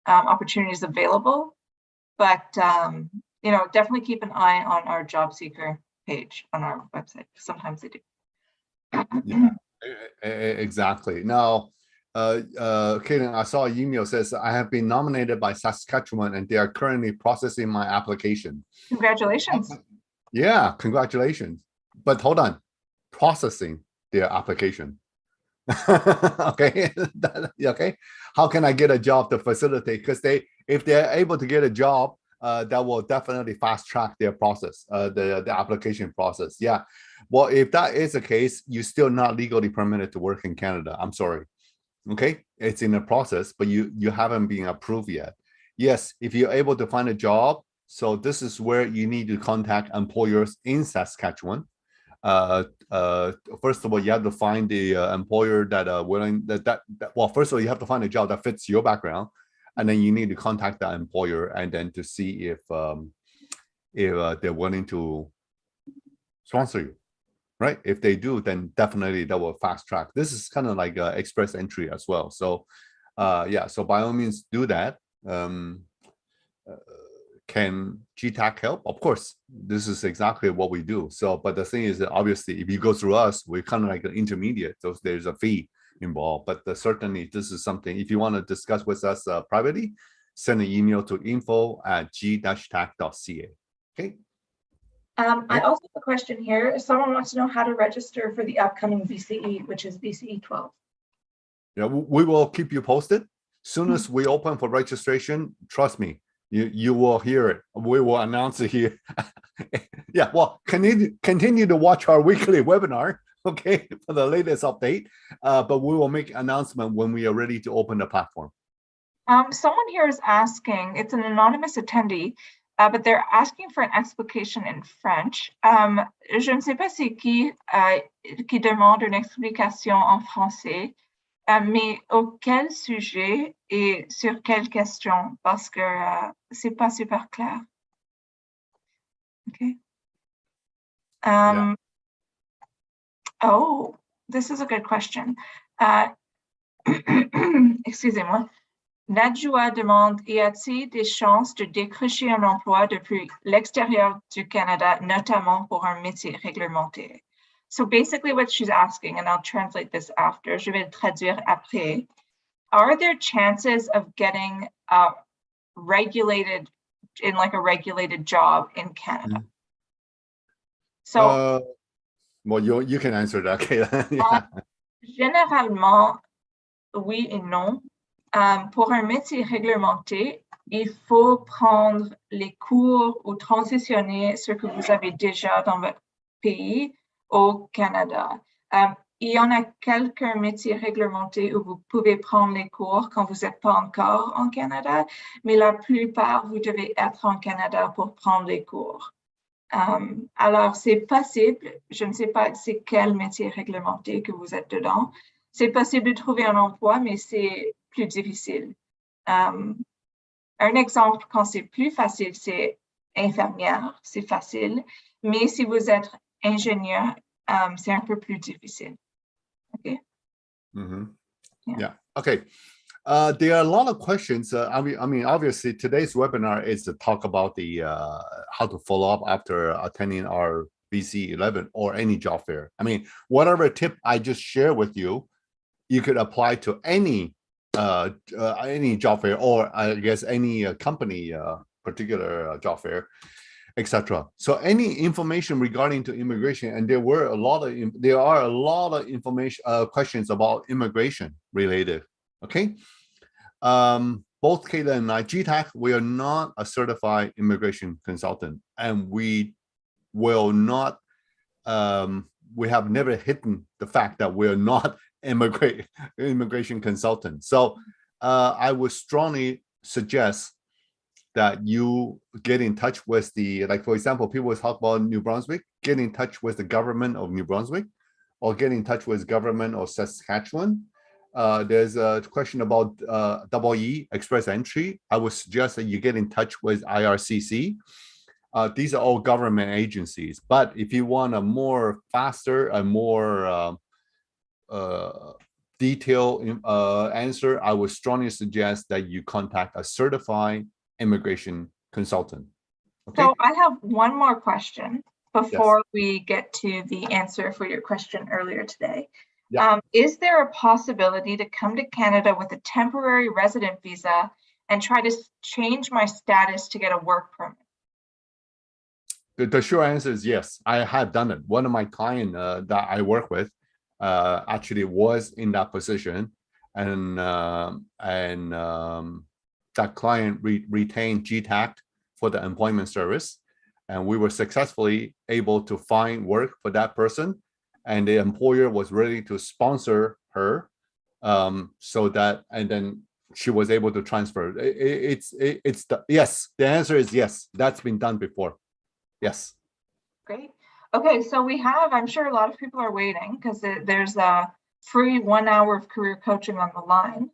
opportunities available, but you know, definitely keep an eye on our job seeker page on our website. Sometimes they do. Yeah, exactly. Now, Kaden, I saw an email says I have been nominated by Saskatchewan and they are currently processing my application. Congratulations. Yeah, congratulations. But hold on, processing their application. Okay. Okay. How can I get a job to facilitate? Because if they're able to get a job, that will definitely fast track their process, the application process. Yeah. Well, if that is the case, you're still not legally permitted to work in Canada. I'm sorry. Okay. It's in the process, but you haven't been approved yet. Yes. If you're able to find a job, so this is where you need to contact employers in Saskatchewan. First of all, you have to find the employer that willing well, first of all, you have to find a job that fits your background, and then you need to contact that employer and then to see if they're willing to sponsor you, right? If they do, then definitely that will fast track. This is kind of like express entry as well. So yeah, so by all means do that. Can G-TAC help? Of course, this is exactly what we do. So, but the thing is that obviously, if you go through us, we're kind of like an intermediate. So there's a fee involved. But certainly, this is something. If you want to discuss with us privately, send an email to info@g-tac.ca. Okay. I also have a question here. Someone wants to know how to register for the upcoming VCE, which is VCE 12. Yeah, we will keep you posted. Soon as we open for registration, trust me. You will hear it. We will announce it here. Yeah, well, continue to watch our weekly webinar, okay, for the latest update. But we will make announcement when we are ready to open the platform. Someone here is asking, it's an anonymous attendee, but they're asking for an explication in French. Je ne sais pas c'est qui demande une explication en français. Mais auquel sujet et sur quelle question? Parce que c'est pas super clair. Okay. Oh, this is a good question. Excusez-moi. Nadjoua demande, y a-t-il des chances de décrocher un emploi depuis l'extérieur du Canada, notamment pour un métier réglementé? So basically what she's asking, and I'll translate this after, je vais le traduire après. Are there chances of getting regulated in like a regulated job in Canada? So well, you can answer that. Okay. Yeah. Généralement, oui et non. Pour un métier réglementé, il faut prendre les cours ou transitionner ce que vous avez déjà dans votre pays au Canada. Il y en a quelques métiers réglementés où vous pouvez prendre les cours quand vous n'êtes pas encore en Canada, mais la plupart, vous devez être en Canada pour prendre les cours. Alors, c'est possible, je ne sais pas c'est quel métier réglementé que vous êtes dedans, c'est possible de trouver un emploi, mais c'est plus difficile. Un exemple, quand c'est plus facile, c'est infirmière, c'est facile, mais si vous êtes ingénieur, c'est un peu plus difficile. Okay. Yeah. Okay. There are a lot of questions. I mean, obviously, today's webinar is to talk about the how to follow up after attending our BC11 or any job fair. I mean, whatever tip I just shared with you, you could apply to any job fair, or I guess any company particular job fair, etc. So any information regarding to immigration, and there are a lot of information questions about immigration related. Okay. Both Kayla and I, G-TAC, we are not a certified immigration consultant, and we will not, we have never hidden the fact that we are not immigration consultant. So I would strongly suggest that you get in touch with the, like, for example, people talk about New Brunswick, get in touch with the government of New Brunswick, or get in touch with government of Saskatchewan. There's a question about EE, Express Entry. I would suggest that you get in touch with IRCC. These are all government agencies. But if you want a more faster and more detailed answer, I would strongly suggest that you contact a certified immigration consultant. Okay? So I have one more question before we get to the answer for your question earlier today. Yeah. Is there a possibility to come to Canada with a temporary resident visa and try to change my status to get a work permit? The short answer is yes. I have done it. One of my clients that I work with actually was in that position, and that client retained G-TAC for the employment service, and we were successfully able to find work for that person, and the employer was ready to sponsor her, so that, and then she was able to transfer. Yes, the answer is yes. That's been done before. Yes. Great. Okay, so we have, I'm sure a lot of people are waiting because there's a free 1 hour of career coaching on the line.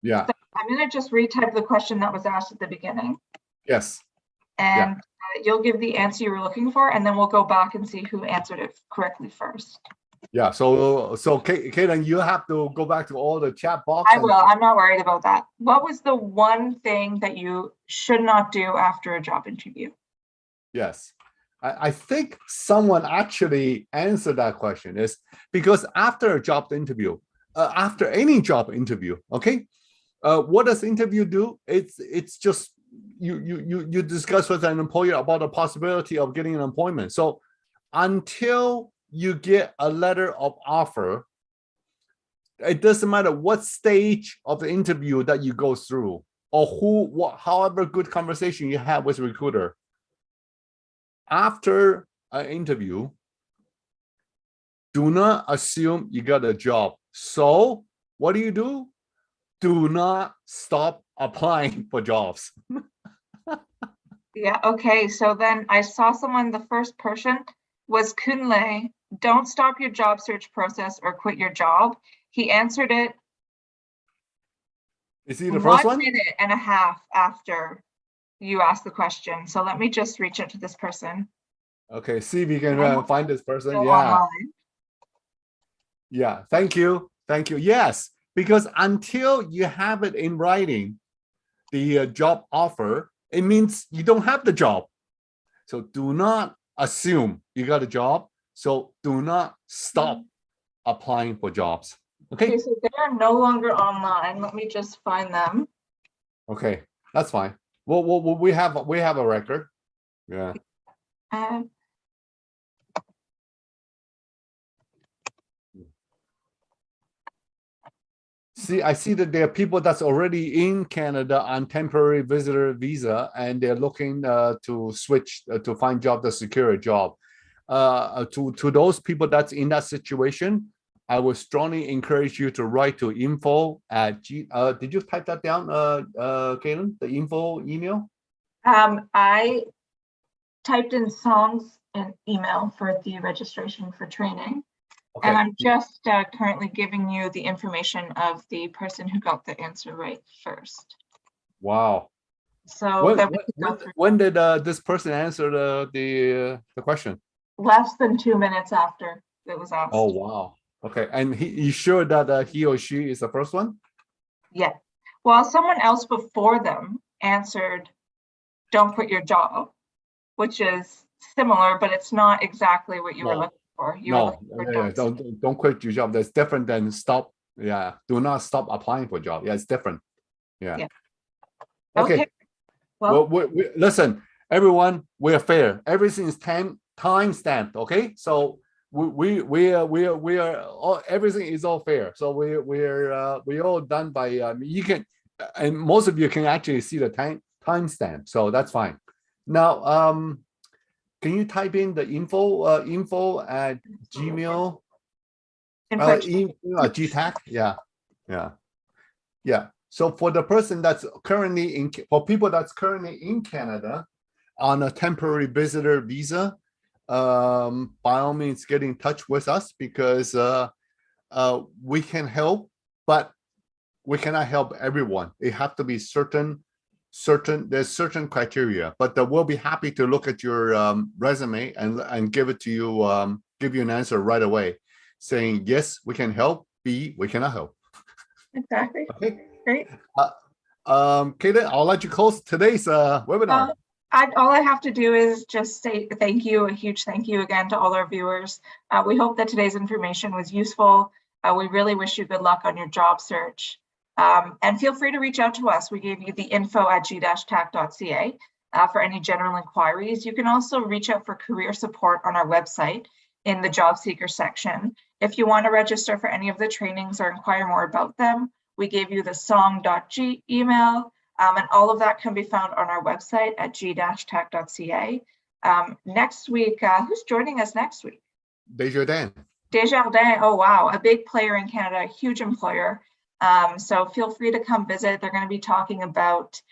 Yeah. So I'm going to just retype the question that was asked at the beginning. Yes. And you'll give the answer you were looking for, and then we'll go back and see who answered it correctly first. Yeah, so Caitlin, you have to go back to all the chat box. I will. I'm not worried about that. What was the one thing that you should not do after a job interview? Yes. I think someone actually answered that question, is because after a job interview, after any job interview, okay, what does interview do? It's just you discuss with an employer about the possibility of getting an employment. So until you get a letter of offer, it doesn't matter what stage of the interview that you go through, or however good conversation you have with a recruiter. After an interview, do not assume you got a job. So what do? Do not stop applying for jobs. Yeah, okay. So then I saw someone, the first person was Kunle. Don't stop your job search process or quit your job. He answered it. Is he the first one? 1 minute and a half after you asked the question. So let me just reach out to this person. Okay, see if you can find this person. Yeah. Yeah, thank you. Thank you. Yes, because until you have it in writing, the job offer, it means you don't have the job. So do not assume you got a job. So do not stop applying for jobs. Okay. Okay, so they are no longer online. Let me just find them. Okay, that's fine. Well, we have a record. Yeah. Um, See, I see that there are people that's already in Canada on temporary visitor visa, and they're looking to switch to find job to secure a job. To those people that's in that situation, I would strongly encourage you to write to info at G. Did you type that down, Caitlin? The info email? I typed in songs and email for the registration for training. Okay. And I'm just currently giving you the information of the person who got the answer right first. Wow. So when did this person answer the question? Less than 2 minutes after it was asked. Oh, wow. Okay. And you sure that he or she is the first one? Yeah. Well, someone else before them answered, don't quit your job, which is similar, but it's not exactly what you were looking for. You were looking for don't quit your job. That's different than stop. Yeah. Do not stop applying for a job. Yeah, it's different. Yeah. Okay. Well, listen, everyone, we're fair. Everything is time stamped. Okay. So we are all, everything is all fair. So we're all done by you can, and most of you can actually see the time stamp. So that's fine. Now can you type in the info at Gmail? G-TAC? Yeah. So for the person that's currently for people that's currently in Canada on a temporary visitor visa, by all means get in touch with us, because we can help, but we cannot help everyone. It have to be there's certain criteria, but we'll be happy to look at your resume and give it to you, give you an answer right away, saying yes, we can help, B, we cannot help. Exactly. Okay. Great. Kate, I'll let you close today's webinar. All I have to do is just say thank you, a huge thank you again to all our viewers. We hope that today's information was useful. We really wish you good luck on your job search. And feel free to reach out to us. We gave you the info at g-tac.ca for any general inquiries. You can also reach out for career support on our website in the job seeker section. If you want to register for any of the trainings or inquire more about them, we gave you the song.g email, and all of that can be found on our website at g-tac.ca. Next week, who's joining us next week? Desjardins. Desjardins, oh wow, a big player in Canada, a huge employer. So feel free to come visit. They're going to be talking about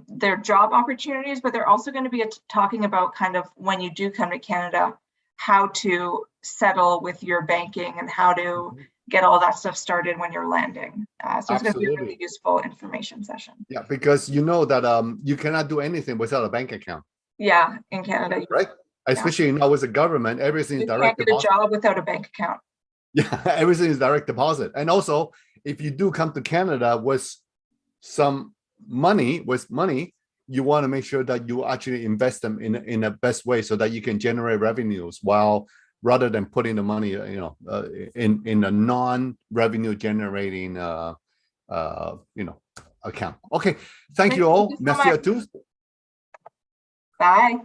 their job opportunities, but they're also going to be talking about kind of when you do come to Canada, how to settle with your banking and how to get all that stuff started when you're landing. So it's going to be a really useful information session. Yeah, because you know that you cannot do anything without a bank account. Yeah, in Canada. Right? Especially now with the government, everything is direct deposit. You can't get a job without a bank account. Yeah, everything is direct deposit. And also, if you do come to Canada with some money, you want to make sure that you actually invest them in the best way so that you can generate revenues, rather than putting the money, in a non-revenue generating, account. Okay, thank you all. Merci à tous. Bye.